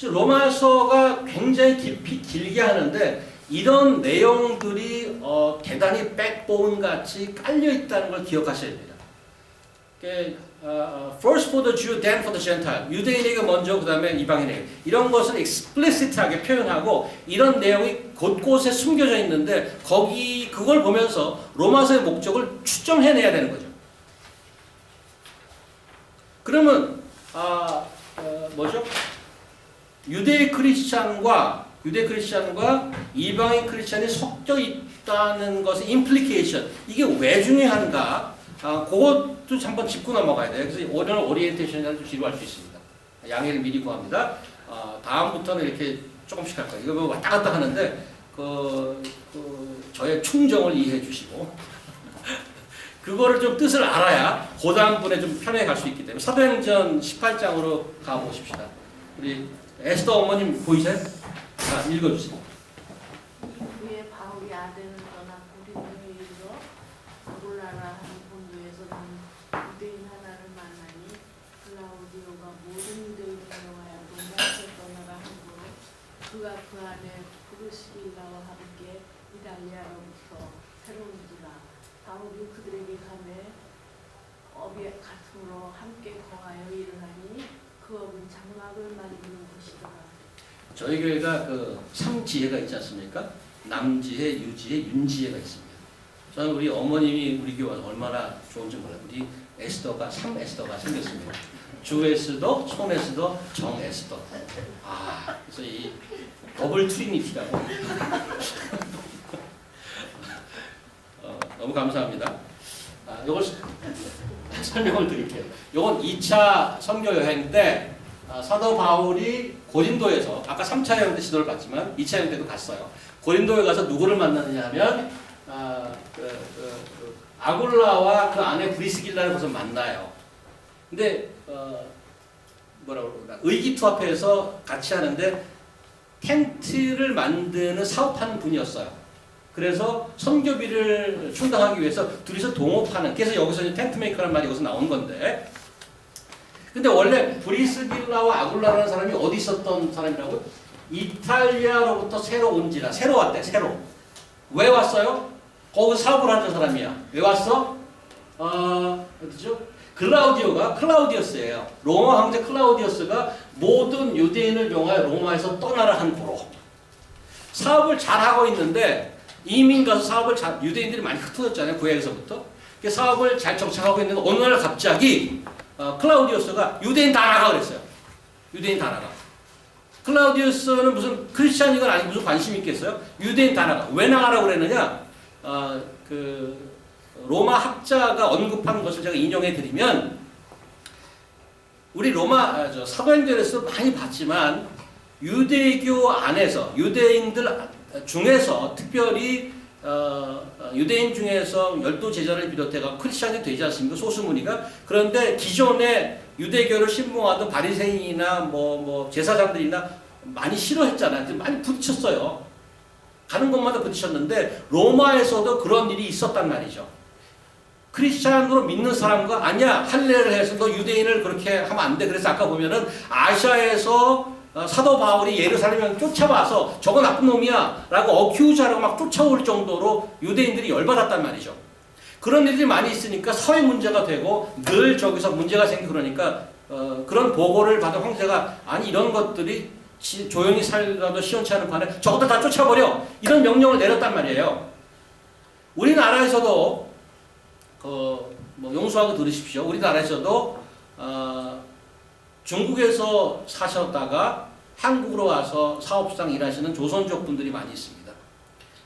Speaker 1: 로마서가 굉장히 깊이 길게 하는데 이런 내용들이 대단히 백본 같이 깔려 있다는 걸 기억하셔야 됩니다. First for the Jew, then for the Gentile. 유대인에게 먼저 그 다음에 이방인에게. 이런 것을 explicit하게 표현하고 이런 내용이 곳곳에 숨겨져 있는데 그걸 보면서 로마서의 목적을 추정해내야 되는 거죠. 그러면 뭐죠? 유대 크리스찬과 이방인 크리스찬이 섞여 있다는 것의 implication 이게 왜 중요한가? 그것도 한번 짚고 넘어가야 돼요. 그래서 오늘 오리엔테이션을 좀 지루할 수 있습니다. 양해를 미리 구합니다. 다음부터는 이렇게 조금씩 할 거예요. 이거 뭐 왔다 갔다 하는데 저의 충정을 이해해 주시고 그거를 좀 뜻을 알아야 그 다음분에 좀 편하게 갈 수 있기 때문에 사도행전 18장으로 가보십시다. 우리 에스더 어머님 보이세요? 자, 읽어주세요.
Speaker 6: 그의 바울이 아덴을 떠나 고린도에 이르러 아골라라 하는 본도에서 유대인 하나를 만나니 클라우디오가 모든 유대인을 명하여 로마에 떠나가 함으로 그가 그 안에 브루스길라와 함께 이달리아로부터 새로운지라 바울이 그들에게 가매 업이 같음으로 함께 거하여 일어나니 그 업은 장막을 만드는 것이더라.
Speaker 1: 저희 교회가 3지혜가 있지 않습니까? 남지혜, 유지혜, 윤지혜가 있습니다. 저는 우리 어머님이 우리 교회 와서 얼마나 좋은지 몰라요. 우리 에스더가 3에스더가 생겼습니다. 주 에스더, 손 에스더, 정 에스더. 그래서 이 더블 트리니티라고. 너무 감사합니다. 이걸 설명을 드릴게요. 이건 2차 선교 여행 때 사도 바울이 고린도에서 아까 3차 여행 때 지도를 봤지만 2차 여행 때도 갔어요. 고린도에 가서 누구를 만나느냐 하면 아굴라와 그 안에 브리스길라를 거기서 만나요. 근데 뭐라고 그러나 의기투합해서 같이 하는데 텐트를 만드는 사업하는 분이었어요. 그래서 선교비를 충당하기 위해서 둘이서 동업하는, 그래서 여기서 이제 텐트 메이커라는 말이 여기서 나온 건데, 근데 원래 브리스길라와 아굴라라는 사람이 어디 있었던 사람이라고요? 이탈리아로부터 새로 온지라, 새로 왔대, 새로. 왜 왔어요? 거기 사업을 하는 사람이야. 왜 왔어? 어디죠? 클라우디어스예요. 로마 황제 클라우디어스가 모든 유대인을 명하여 로마에서 떠나라 한 고로. 사업을 잘 하고 있는데 이민 가서 사업을 유대인들이 많이 흩어졌잖아요. 구약에서부터. 그 사업을 잘 정착하고 있는데 어느 날 갑자기 클라우디어스가 유대인 다 나가 그랬어요. 유대인 다 나가. 클라우디어스는 무슨 크리스찬이건 아니 무슨 관심이 있겠어요? 유대인 다 나가. 왜 나가라고 그랬느냐? 로마 학자가 언급한 것을 제가 인용해 드리면, 우리 사도행전에서 많이 봤지만 유대교 안에서 유대인들 중에서 특별히 유대인 중에서 12제자를 비롯해서 크리스찬이 되지 않습니까? 소수무리가. 그런데 기존에 유대교를 신봉하던 바리새인이나 뭐 제사장들이나 많이 싫어했잖아요. 많이 부딪혔어요. 가는 곳마다 부딪혔는데 로마에서도 그런 일이 있었단 말이죠. 크리스찬으로 믿는 사람과 아니야 할례를 해서 너 유대인을 그렇게 하면 안 돼. 그래서 아까 보면은 아시아에서 사도 바울이 예루살렘에 쫓아와서 저거 나쁜 놈이야 라고 어큐즈하라고 막 쫓아올 정도로 유대인들이 열받았단 말이죠. 그런 일들이 많이 있으니까 사회 문제가 되고 늘 저기서 문제가 생기고 그러니까 그런 보고를 받은 황제가 아니 이런 것들이 조용히 살라도 시원치 않은 판에 저것들 다 쫓아버려 이런 명령을 내렸단 말이에요. 우리나라에서도 뭐 용서하고 들으십시오. 우리나라에서도 중국에서 사셨다가 한국으로 와서 사업상 일하시는 조선족 분들이 많이 있습니다.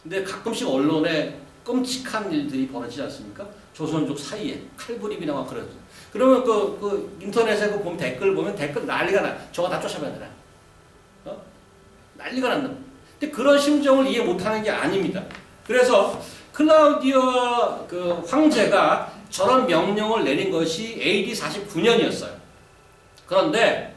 Speaker 1: 근데 가끔씩 언론에 끔찍한 일들이 벌어지지 않습니까? 조선족 사이에 칼부림이나 막 그러죠. 그러면 그 인터넷에 보면 댓글 난리가 나. 저거 다 쫓아가더라. 난리가 난다. 근데 그런 심정을 이해 못하는 게 아닙니다. 그래서 클라우디오 그 황제가 저런 명령을 내린 것이 AD 49년이었어요. 그런데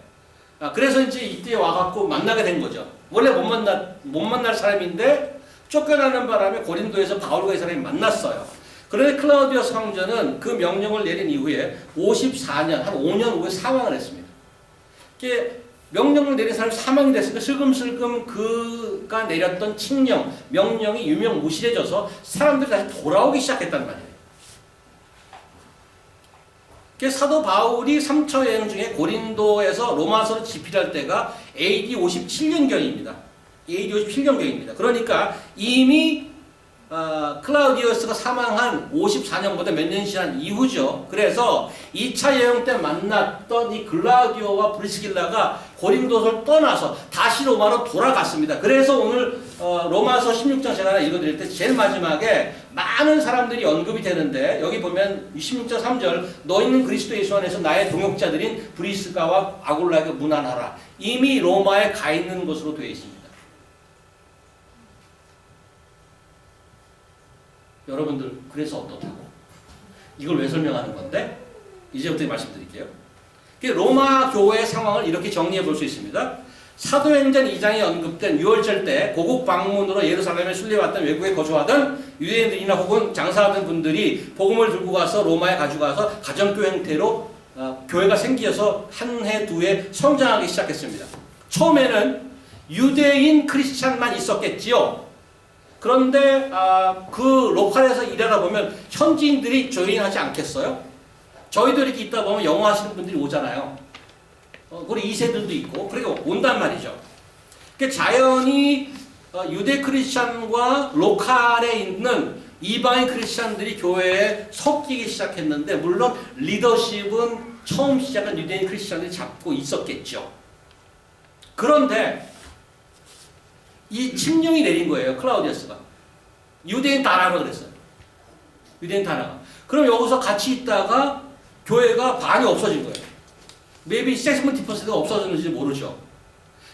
Speaker 1: 그래서 이제 이때 와갖고 만나게 된 거죠. 원래 못 만날 사람인데 쫓겨나는 바람에 고린도에서 바울과 이 사람이 만났어요. 그런데 클라우디오스 황제는 그 명령을 내린 이후에 54년, 한 5년 후에 사망을 했습니다. 이게 명령을 내린 사람이 사망이 됐으니까 슬금슬금 그가 내렸던 칙령, 명령이 유명무실해져서 사람들이 다시 돌아오기 시작했단 말이에요. 사도 바울이 3차 여행 중에 고린도에서 로마서를 집필할 때가 AD 57년경입니다. AD 57년경입니다. 그러니까 이미 클라우디우스가 사망한 54년보다 몇 년 지난 이후죠. 그래서 2차 여행 때 만났던 이 클라우디오와 브리스길라가 고린도를 떠나서 다시 로마로 돌아갔습니다. 그래서 오늘 로마서 16장 제가 하나 읽어드릴 때 제일 마지막에 많은 사람들이 언급이 되는데 여기 보면 16장 3절 너희는 그리스도 예수 안에서 나의 동역자들인 브리스가와 아굴라에게 문안하라. 이미 로마에 가 있는 것으로 되어 있습니다. 여러분들 그래서 어떻다고? 이걸 왜 설명하는 건데? 이제부터 말씀드릴게요. 로마 교회의 상황을 이렇게 정리해 볼 수 있습니다. 사도행전 2장에 언급된 유월절 때 고국 방문으로 예루살렘에 순례왔던 외국에 거주하던 유대인들이나 혹은 장사하던 분들이 복음을 들고 가서 로마에 가져가서 가정교회 형태로 교회가 생겨서 한 해, 두 해 성장하기 시작했습니다. 처음에는 유대인 크리스찬만 있었겠지요. 그런데 그 로컬에서 일하다 보면 현지인들이 조인하지 않겠어요? 저희도 이렇게 있다 보면 영어 하시는 분들이 오잖아요. 우리 2세들도 있고 그러니까 온단 말이죠. 그러니까 자연히 유대 크리스찬과 로컬에 있는 이방인 크리스찬들이 교회에 섞이기 시작했는데 물론 리더십은 처음 시작한 유대인 크리스찬들이 잡고 있었겠죠. 그런데 이 칙령이 내린 거예요. 클라우디우스가. 유대인 다 나가 그랬어요. 유대인 다 나가. 그럼 여기서 같이 있다가 교회가 반이 없어진 거예요. maybe 70%가 없어졌는지 모르죠.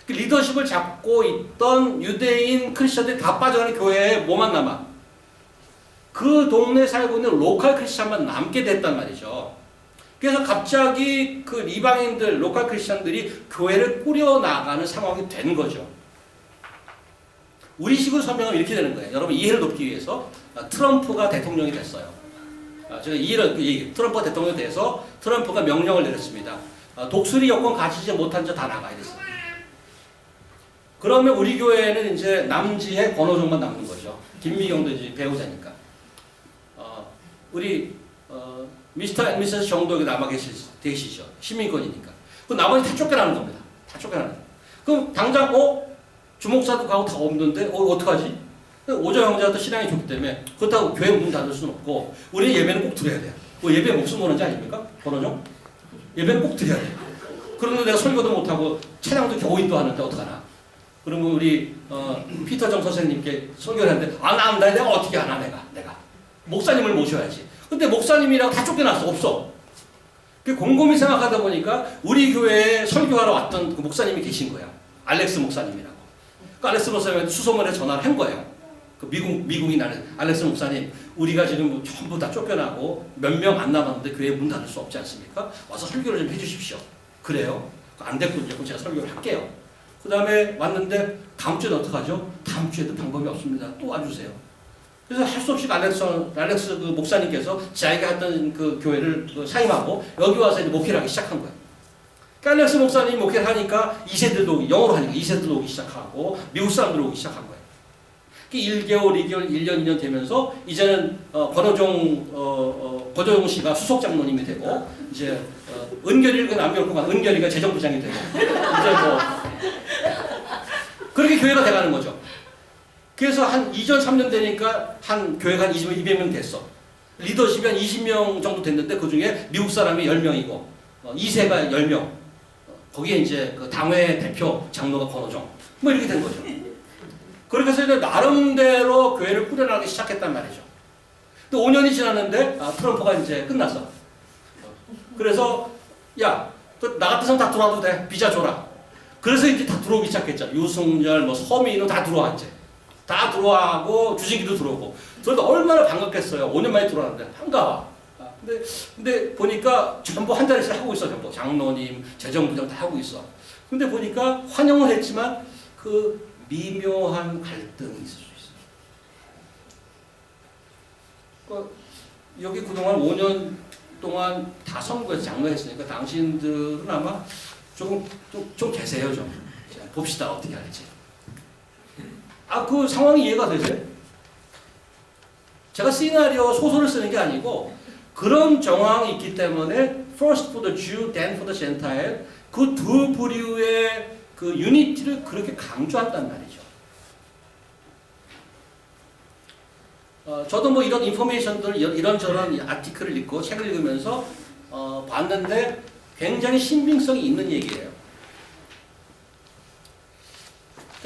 Speaker 1: 그 리더십을 잡고 있던 유대인 크리스천들이 다 빠져가는 교회에 뭐만 남아? 그 동네에 살고 있는 로컬 크리스천만 남게 됐단 말이죠. 그래서 갑자기 그 이방인들, 로컬 크리스천들이 교회를 꾸려나가는 상황이 된 거죠. 우리식으로 설명하면 이렇게 되는 거예요. 여러분 이해를 돕기 위해서 트럼프가 대통령이 됐어요. 제가 이해를 트럼프가 대통령이 돼서 트럼프가 명령을 내렸습니다. 독수리 여권 가지지 못한 자 다 나가야 됐어요. 그러면 우리 교회는 이제 남지의 권호정만 남는 거죠. 김미경도 이제 배우자니까. 우리 미스터 앤 미세스 정도에게 남아 계시죠. 시민권이니까. 그 나머지 다 쫓겨나는 겁니다. 다 쫓겨나는 거예요. 그럼 당장 주목사도 가고 다 없는데 어떡하지? 오정 형제가 또 신앙이 좋기 때문에 그렇다고 교회 문 닫을 수는 없고 우리는 예배는 꼭 드려야 돼요. 예배 목숨 거는지 아닙니까? 권호정? 예배는 꼭 드려야 돼요. 그런데 내가 설교도 못하고 찬양도 겨우인도 하는데 어떡하나? 그러면 우리 피터정 선생님께 설교를 하는데 안 한다. 내가 어떻게 하나 내가 목사님을 모셔야지. 근데 목사님이라고 다 쫓겨났어. 없어. 곰곰이 생각하다 보니까 우리 교회에 설교하러 왔던 그 목사님이 계신 거야. 알렉스 목사님이라고. 그 알렉스 목사님한테 수소문에 전화를 한 거예요. 그 미국인 알렉스 목사님, 우리가 지금 전부 다 쫓겨나고 몇 명 안 남았는데 교회 문 닫을 수 없지 않습니까? 와서 설교를 좀 해주십시오. 그래요? 안 됐군요. 그럼 제가 설교를 할게요. 그 다음에 왔는데 다음 주에는 어떡하죠? 다음 주에도 방법이 없습니다. 또 와주세요. 그래서 할 수 없이 알렉스 그 목사님께서 자기가 했던 그 교회를 사임하고 여기 와서 이제 목회를 하기 시작한 거예요. 그러니까 알렉스 목사님이 목회를 하니까 2세들도 영어로 하니까 2세들도 오기 시작하고 미국 사람들 오기 시작한 거예요. 1개월, 2개월, 1년, 2년 되면서 이제는 권호종 씨가 수석 장로님이 되고 이제 은결이가 남겨놓고 은결이가 재정부장이 되고 이제 뭐 그렇게 교회가 돼가는 거죠. 그래서 한 2년, 3년 되니까 한 교회가 한 200명 됐어. 리더십이 한 20명 정도 됐는데 그 중에 미국 사람이 10명이고 2세가 10명. 거기에 이제 그 당회 대표 장로가 권호종. 뭐 이렇게 된 거죠. 그렇게 해서 이제 나름대로 교회를 꾸려나가기 시작했단 말이죠. 근데 5년이 지났는데 트럼프가 이제 끝났어. 그래서 야, 나 같은 사람 다 들어와도 돼. 비자 줘라. 그래서 이제 다 들어오기 시작했죠. 유승열, 뭐 서민은 다 들어와 이제. 다 들어와고 주진기도 들어오고. 저도 얼마나 반갑겠어요. 5년 만에 들어왔는데 반가워. 근데 보니까 전부 한 자리씩 하고 있어. 전부 장로님, 재정부장 다 하고 있어. 근데 보니까 환영을 했지만 그 미묘한 갈등이 있을 수 있어요. 그러니까 여기 그동안 5년 동안 다 선거에서 장로했으니까 당신들은 아마 좀 계세요. 좀 봅시다 어떻게 할지. 그 상황이 이해가 되세요? 제가 시나리오 소설을 쓰는 게 아니고 그런 정황이 있기 때문에 first for the Jew, then for the Gentile 그 두 부류의 그 유니티를 그렇게 강조한단 말이죠. 저도 뭐 이런 인포메이션들 이런저런 아티클을 읽고 책을 읽으면서 봤는데 굉장히 신빙성이 있는 얘기예요.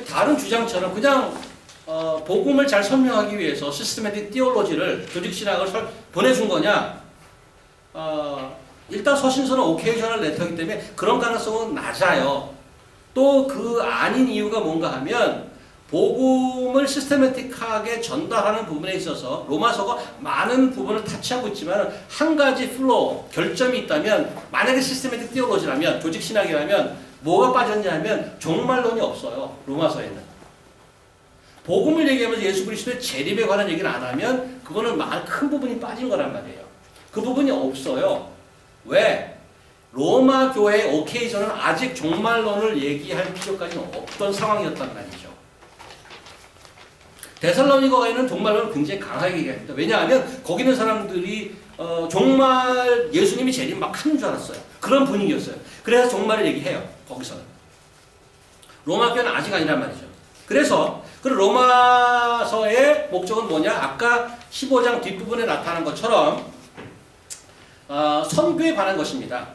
Speaker 1: 다른 주장처럼 그냥 복음을 잘 설명하기 위해서 시스테매틱 티올로지를 조직신학을 보내준 거냐? 일단 서신서는 오케이셔널 레터이기 때문에 그런 가능성은 낮아요. 또 그 아닌 이유가 뭔가 하면 복음을 시스테매틱하게 전달하는 부분에 있어서 로마서가 많은 부분을 타치하고 있지만 한 가지 플로우, 결점이 있다면 만약에 시스테매틱 티올로지라면 조직신학이라면 뭐가 빠졌냐면 종말론이 없어요. 로마서에는. 복음을 얘기하면서 예수 그리스도의 재림에 관한 얘기를 안 하면 그거는 큰 부분이 빠진 거란 말이에요. 그 부분이 없어요. 왜? 로마 교회의 오케이션은 아직 종말론을 얘기할 필요까지는 없던 상황이었단 말이죠. 데살로니가에는 종말론을 굉장히 강하게 얘기합니다. 왜냐하면 거기 있는 사람들이 종말 예수님이 재림 막 하는 줄 알았어요. 그런 분위기였어요. 그래서 종말을 얘기해요. 거기서는. 로마 교회는 아직 아니란 말이죠. 그래서 그 로마서의 목적은 뭐냐? 아까 15장 뒷부분에 나타난 것처럼 선교에 관한 것입니다.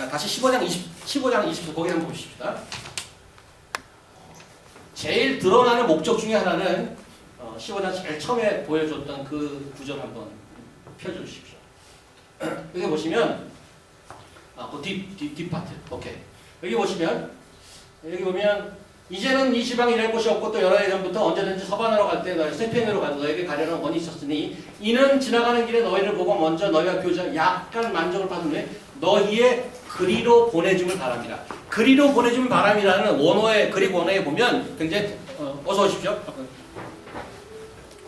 Speaker 1: 다시 15장 20절 거기 한번 보십시다. 제일 드러나는 목적 중에 하나는 15장 제일 처음에 보여줬던 그 구절 한번 펴주십시오. 여기 보시면 그 뒷파트. 오케이. 여기 보시면 이제는 이 지방에 일할 곳이 없고 또 여러 해 전부터 언제든지 서반으로 갈 때 너희 세펜으로 가도 너에게 가려는 원이 있었으니 이는 지나가는 길에 너희를 보고 먼저 너희와 교제하 약간 만족을 받은 후에 너희의 그리로 보내줌을 바랍니다. 그리로 보내줌을 바랍니다는 원어의 그릭 원어에 보면 굉장히 어서 오십시오.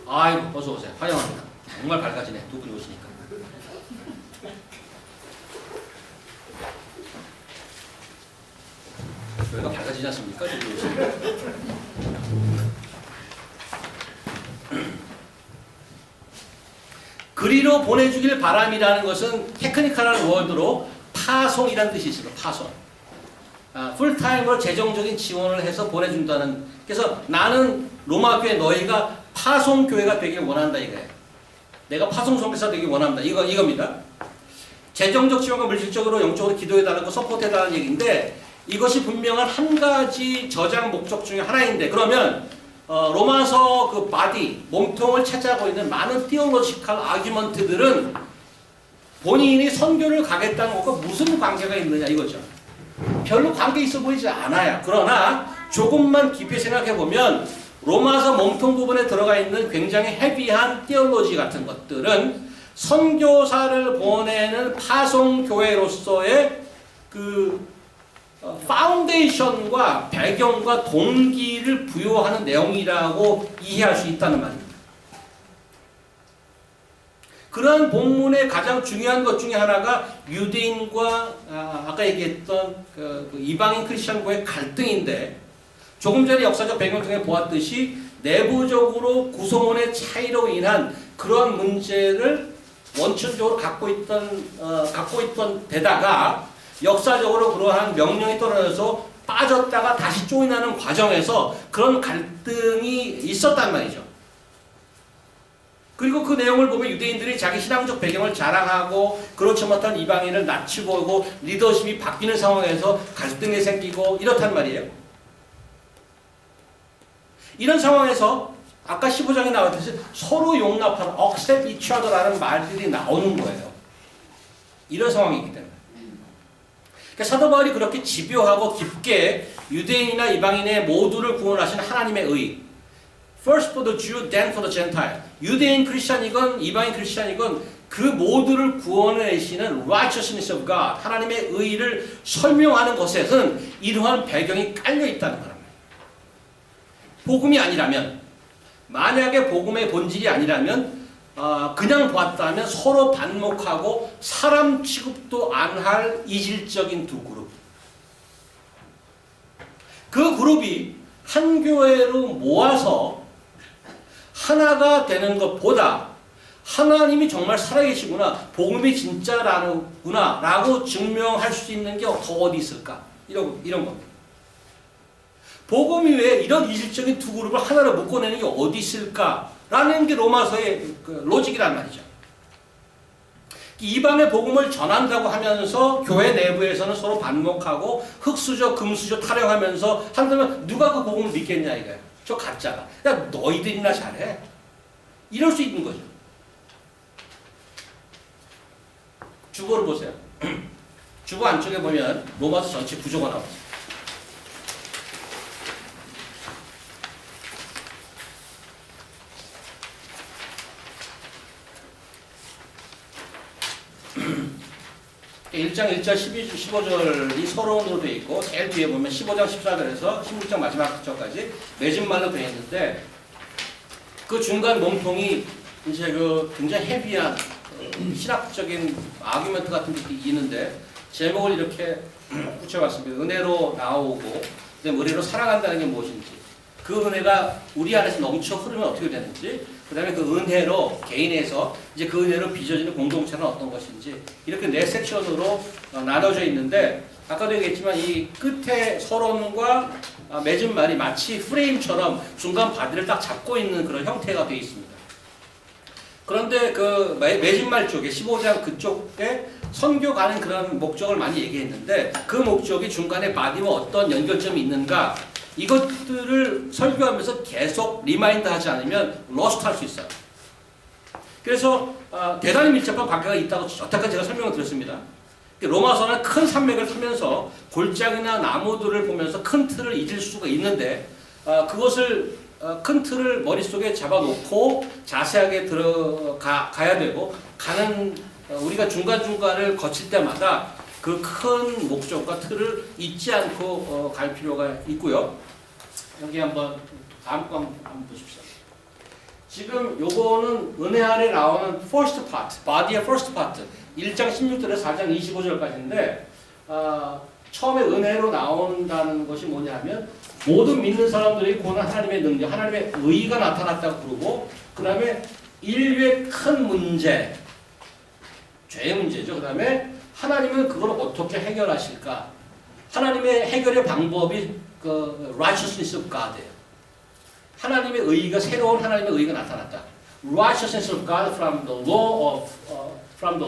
Speaker 1: 아이고 어서 오세요. 환영합니다. 정말 밝아지네. 두 분이 오시니까. 여기가 밝아지지 않습니까? 그리로 보내주길 바람이라는 것은 테크니컬한 워드로 파송이라는 뜻이 있어요. 파송. 풀타임으로 재정적인 지원을 해서 보내준다는. 그래서 나는 로마 교회 너희가 파송 교회가 되길 원한다 이거예요. 내가 파송 선교사 되길 원한다. 이겁니다. 재정적 지원과 물질적으로 영적으로 기도해달라고 서포트해달라는 얘기인데 이것이 분명한 한 가지 저장 목적 중에 하나인데 그러면 로마서 그 바디, 몸통을 차지하고 있는 많은 티올로지컬 아규먼트들은 본인이 선교를 가겠다는 것과 무슨 관계가 있느냐 이거죠. 별로 관계 있어 보이지 않아요. 그러나 조금만 깊이 생각해보면 로마서 몸통 부분에 들어가 있는 굉장히 헤비한 티올로지 같은 것들은 선교사를 보내는 파송교회로서의 그 파운데이션과 배경과 동기를 부여하는 내용이라고 이해할 수 있다는 말입니다. 그러한 본문의 가장 중요한 것 중에 하나가 유대인과 아까 얘기했던 그 이방인 크리스천과의 갈등인데, 조금 전에 역사적 배경 중에 보았듯이 내부적으로 구성원의 차이로 인한 그러한 문제를 원천적으로 갖고 있던 데다가 역사적으로 그러한 명령이 떨어져서 빠졌다가 다시 조인하는 과정에서 그런 갈등이 있었단 말이죠. 그리고 그 내용을 보면 유대인들이 자기 신앙적 배경을 자랑하고 그렇지 못한 이방인을 낮추고 리더십이 바뀌는 상황에서 갈등이 생기고 이렇단 말이에요. 이런 상황에서 아까 15장에 나왔듯이 서로 용납하는 accept each other라는 말들이 나오는 거예요. 이런 상황이기 때문에. 그러니까 사도 바울이 그렇게 집요하고 깊게 유대인이나 이방인의 모두를 구원하신 하나님의 의, first for the Jew, then for the Gentile. 유대인 크리스찬이건 이방인 크리스찬이건 그 모두를 구원해내시는 righteousness of God, 하나님의 의를 설명하는 것에는 이러한 배경이 깔려 있다는 거랍니다. 복음이 아니라면, 만약에 복음의 본질이 아니라면 그냥 봤다면 서로 반목하고 사람 취급도 안 할 이질적인 두 그룹. 그 그룹이 한 교회로 모아서 하나가 되는 것보다 하나님이 정말 살아계시구나, 복음이 진짜라구나 라고 증명할 수 있는 게 더 어디 있을까? 이런 겁니다. 복음 이외에 이런 이질적인 두 그룹을 하나로 묶어내는 게 어디 있을까라는 게 로마서의 그 로직이란 말이죠. 이방의 복음을 전한다고 하면서 교회 내부에서는 서로 반목하고 흑수저 금수저 타령하면서 한다면 누가 그 복음을 믿겠냐 이거야. 저 가짜다. 야 너희들이나 잘해. 이럴 수 있는 거죠. 주보를 보세요. 주보 안쪽에 보면 로마서 전체 구조가 나와요. 일 1장 1절 15절이 서론으로 되어 있고 제일 뒤에 보면 15장 14절에서 16장 마지막 절까지 맺은 말로 되어 있는데 그 중간 몸통이 이제 그 굉장히 헤비한 신학적인 아규멘트 같은 게 있는데 제목을 이렇게 붙여봤습니다. 은혜로 나오고 그다음에 은혜로 살아간다는 게 무엇인지, 그 은혜가 우리 안에서 넘쳐 흐르면 어떻게 되는지, 그 다음에 그 은혜로 개인에서 이제 그 은혜로 빚어지는 공동체는 어떤 것인지, 이렇게 네 섹션으로 나눠져 있는데 아까도 얘기했지만 이 끝에 서론과 맺은 말이 마치 프레임처럼 중간 바디를 딱 잡고 있는 그런 형태가 되어 있습니다. 그런데 그 맺은 말 쪽에 15장 그쪽에 선교 가는 그런 목적을 많이 얘기했는데 그 목적이 중간에 바디와 어떤 연결점이 있는가, 이것들을 설교하면서 계속 리마인드 하지 않으면 로스트 할 수 있어요. 그래서 대단히 밀접한 관계가 있다고 여태까지 제가 설명을 드렸습니다. 로마서는 큰 산맥을 타면서 골짜기나 나무들을 보면서 큰 틀을 잊을 수가 있는데 그것을 큰 틀을 머릿속에 잡아놓고 자세하게 들어가야 되고, 가는 우리가 중간중간을 거칠 때마다 그 큰 목적과 틀을 잊지 않고 갈 필요가 있고요. 여기 한번 다음 거 한번 보십시오. 지금 요거는 은혜 안에 나오는 first part, body의 first part, 1장 16절에서 4장 25절까지인데 처음에 은혜로 나온다는 것이 뭐냐면 모든 믿는 사람들이 고난 하나님의 능력, 하나님의 의가 나타났다고 그러고, 그 다음에 인류의 큰 문제, 죄의 문제죠. 그 다음에 하나님은 그걸 어떻게 해결하실까? 하나님의 해결의 방법이 그 righteousness of God예요. 하나님의 의가, 새로운 하나님의 의가 나타났다. Righteousness of God from the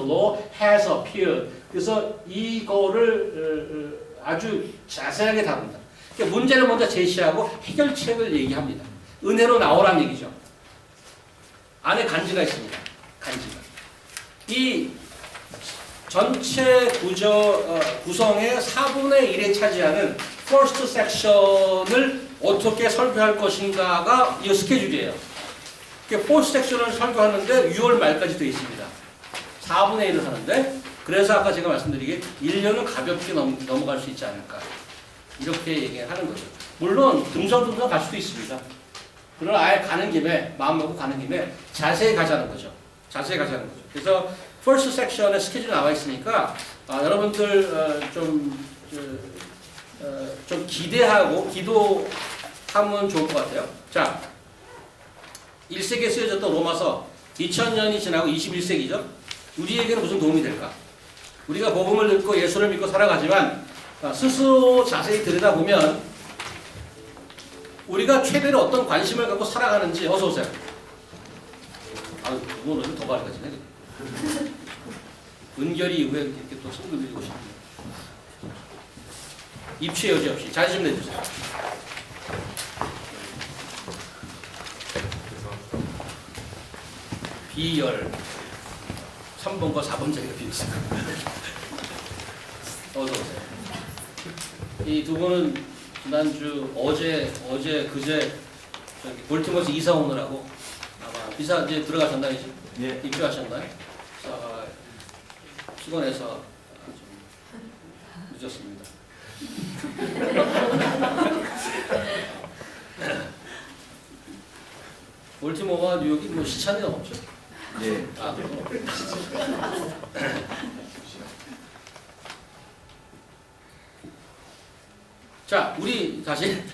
Speaker 1: law has appeared. 그래서 이거를 아주 자세하게 다룬다. 그러니까 문제를 먼저 제시하고 해결책을 얘기합니다. 은혜로 나오란 얘기죠. 안에 간지가 있습니다. 간지가. 이 전체 구성의 4분의 1에 차지하는 first section을 어떻게 설교할 것인가가 이 스케줄이에요. fourth section을 설교하는데 6월 말까지 되어 있습니다. 4분의 1을 하는데, 그래서 아까 제가 말씀드리기에 1년은 가볍게 넘어갈 수 있지 않을까, 이렇게 얘기하는 거죠. 물론 듬성듬성 갈 수도 있습니다. 그러나 아예 가는 김에, 마음 먹고 가는 김에 자세히 가자는 거죠. 자세히 가자는 거죠. 그래서 first section에 스케줄이 나와 있으니까 여러분들 좀 기대하고 기도하면 좋을 것 같아요. 자, 1세기에 쓰여졌던 로마서 2000년이 지나고 21세기죠. 우리에게는 무슨 도움이 될까? 우리가 복음을 듣고 예수를 믿고 살아가지만 스스로 자세히 들여다보면 우리가 최대로 어떤 관심을 갖고 살아가는지. 어서 오세요. 오늘은 더 밝아지네. 은결이 이후에 이렇게 또 손을 들고 싶네요. 입추의 여지 없이 자세 좀 내주세요. B열 3번과 4번짜리가 비었어요. 어서 오세요. 이 두 분은 지난주 어제 그제 저기 볼티모어에서 이사 오느라고 아마 이사 이제 들어가셨나요? 이제?
Speaker 4: 예.
Speaker 1: 입주하셨나요? 피곤해서 좀 늦었습니다. 볼티모어와 뉴욕이 뭐 시차는 없죠?
Speaker 4: 예.
Speaker 1: 자, 우리 다시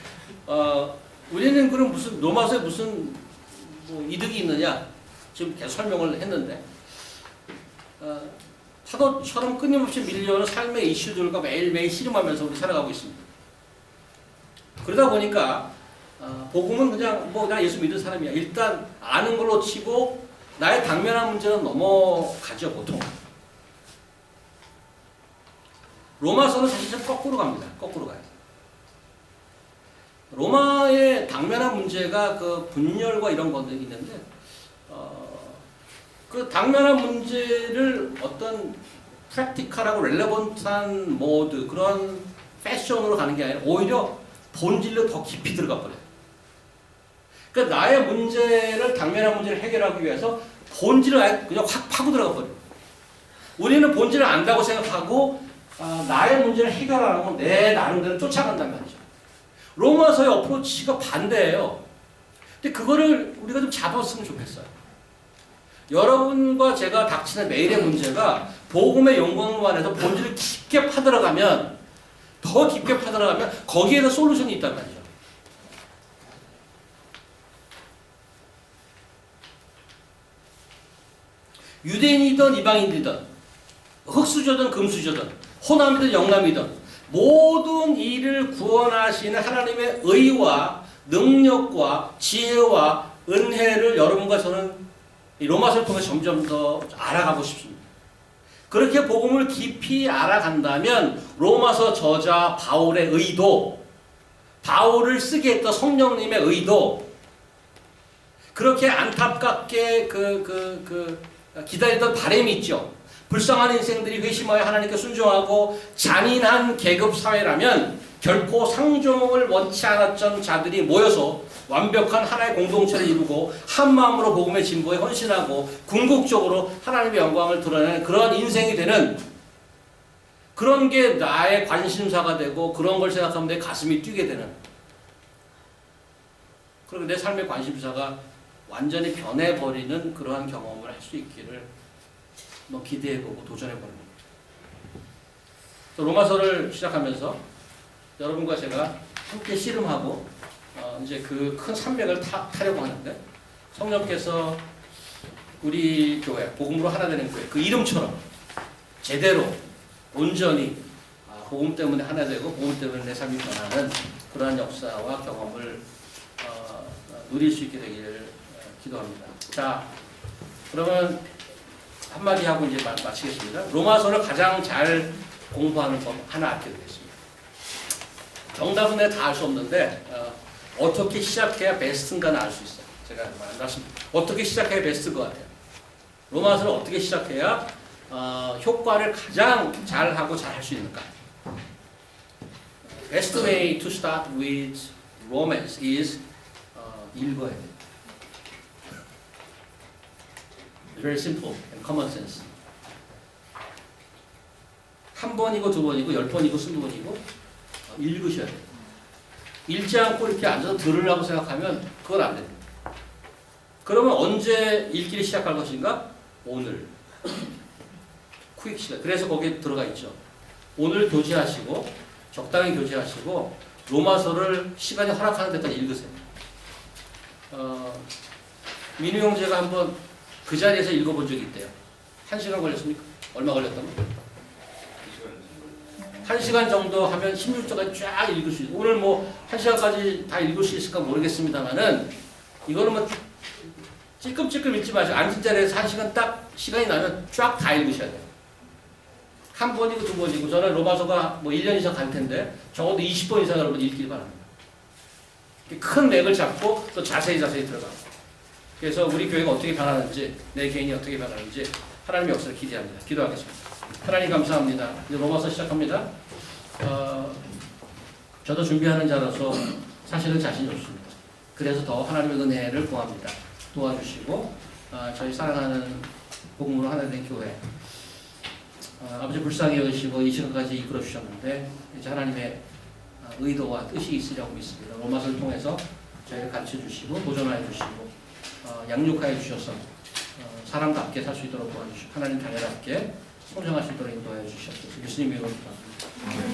Speaker 1: 우리는 그럼 무슨 로마서에 무슨 뭐 이득이 있느냐 지금 계속 설명을 했는데 파도처럼 끊임없이 밀려오는 삶의 이슈들과 매일매일 씨름하면서 우리 살아가고 있습니다. 그러다 보니까 복음은 그냥 나 예수 믿는 사람이야. 일단 아는 걸로 치고 나의 당면한 문제는 넘어가죠, 보통. 로마서는 사실 좀 거꾸로 갑니다. 거꾸로 가요. 로마의 당면한 문제가 그 분열과 이런 것들이 있는데 그 당면한 문제를 어떤 프랙티컬하고 렐레번트한 모드 그런 패션으로 가는 게 아니라 오히려 본질로 더 깊이 들어가 버려요. 그러니까 나의 문제를 당면한 문제를 해결하기 위해서 본질을 아예 그냥 확 파고 들어가 버려요. 우리는 본질을 안다고 생각하고 나의 문제를 해결하라고 내 나름대로 쫓아간단 말이죠. 로마서의 어프로치가 반대예요. 근데 그거를 우리가 좀 잡았으면 좋겠어요. 여러분과 제가 닥치는 매일의 문제가 복음의 영광로 안에서 본질을 깊게 파들어가면 더 깊게 파들어가면 거기에서 솔루션이 있단 말이죠. 유대인이든 이방인이든 흙수저든 금수저든 호남이든 영남이든 모든 일을 구원하시는 하나님의 의와 능력과 지혜와 은혜를 여러분과 저는 이 로마서를 통해 점점 더 알아가고 싶습니다. 그렇게 복음을 깊이 알아간다면 로마서 저자 바울의 의도, 바울을 쓰게 했던 성령님의 의도, 그렇게 안타깝게 기다리던 바람이 있죠. 불쌍한 인생들이 회심하여 하나님께 순종하고 잔인한 계급 사회라면 결코 상종을 원치 않았던 자들이 모여서 완벽한 하나의 공동체를 이루고 한 마음으로 복음의 진보에 헌신하고 궁극적으로 하나님의 영광을 드러내는 그런 인생이 되는 그런 게 나의 관심사가 되고 그런 걸 생각하면 내 가슴이 뛰게 되는 그리고 내 삶의 관심사가 완전히 변해버리는 그러한 경험을 할 수 있기를 기대해보고 도전해보는 겁니다. 로마서를 시작하면서 여러분과 제가 함께 씨름하고 이제 그 큰 산맥을 타려고 하는데 성령께서 우리 교회, 복음으로 하나 되는 교회, 그 이름처럼 제대로 온전히 복음 때문에 하나 되고 복음 때문에 내 삶이 변하는 그러한 역사와 경험을 누릴 수 있게 되기를 기도합니다. 자, 그러면 한마디 하고 이제 마치겠습니다. 로마서를 가장 잘 공부하는 법 하나 알려드리겠습니다. 정답은 내가 다 알 수 없는데 어떻게 시작해야 베스트인가는 알 수 있어요. 제가 말씀드렸습니다. 어떻게 시작해야 베스트인 것 같아요. 로마서를 어떻게 시작해야 효과를 가장 잘하고 잘할 수 있는가. Best way to start with Romans is 읽어야 돼요. Very simple and common sense. 한 번이고 두 번이고 10번이고 20번이고 읽으셔야 돼요. 읽지 않고 이렇게 앉아서 들으려고 생각하면 그건 안 됩니다. 그러면 언제 읽기를 시작할 것인가? 오늘 쿠익 시간. 그래서 거기에 들어가 있죠. 오늘 교제하시고 적당히 교제하시고 로마서를 시간이 허락하는 데까지 읽으세요. 민우 형제가 한번 그 자리에서 읽어본 적이 있대요. 1시간 걸렸습니까? 얼마 걸렸다고? 1시간 정도 하면 16절까지 쫙 읽을 수 있어요. 오늘 뭐 1시간까지 다 읽을 수 있을까 모르겠습니다만은 이거는 뭐 찔끔찔끔 읽지 마시고 앉은 자리에서 1시간 딱 시간이 나면 쫙 다 읽으셔야 돼요. 한 번이고 두 번이고 저는 로마서가 뭐 1년 이상 갈 텐데 적어도 20번 이상 여러분 읽길 바랍니다. 큰 맥을 잡고 또 자세히 들어가고 그래서 우리 교회가 어떻게 변하는지 내 개인이 어떻게 변하는지 하나님의 역사를 기대합니다. 기도하겠습니다. 하나님 감사합니다. 이제 로마서 시작합니다. 저도 준비하는 자로서 사실은 자신이 없습니다. 그래서 더 하나님의 은혜를 구합니다. 도와주시고 저희 사랑하는 복음으로 하나 된 교회 아버지 불쌍히 여기시고 이 시간까지 이끌어 주셨는데 이제 하나님의 의도와 뜻이 있으려고 믿습니다. 로마서를 통해서 저희를 가르쳐 주시고 도전하여 주시고 양육하여 주셔서 사람답게 살 수 있도록 도와주시고 하나님 자녀답게 성장할 수 있도록 인도하여 주시옵소서. 예수님의 이름으로 기도합니다.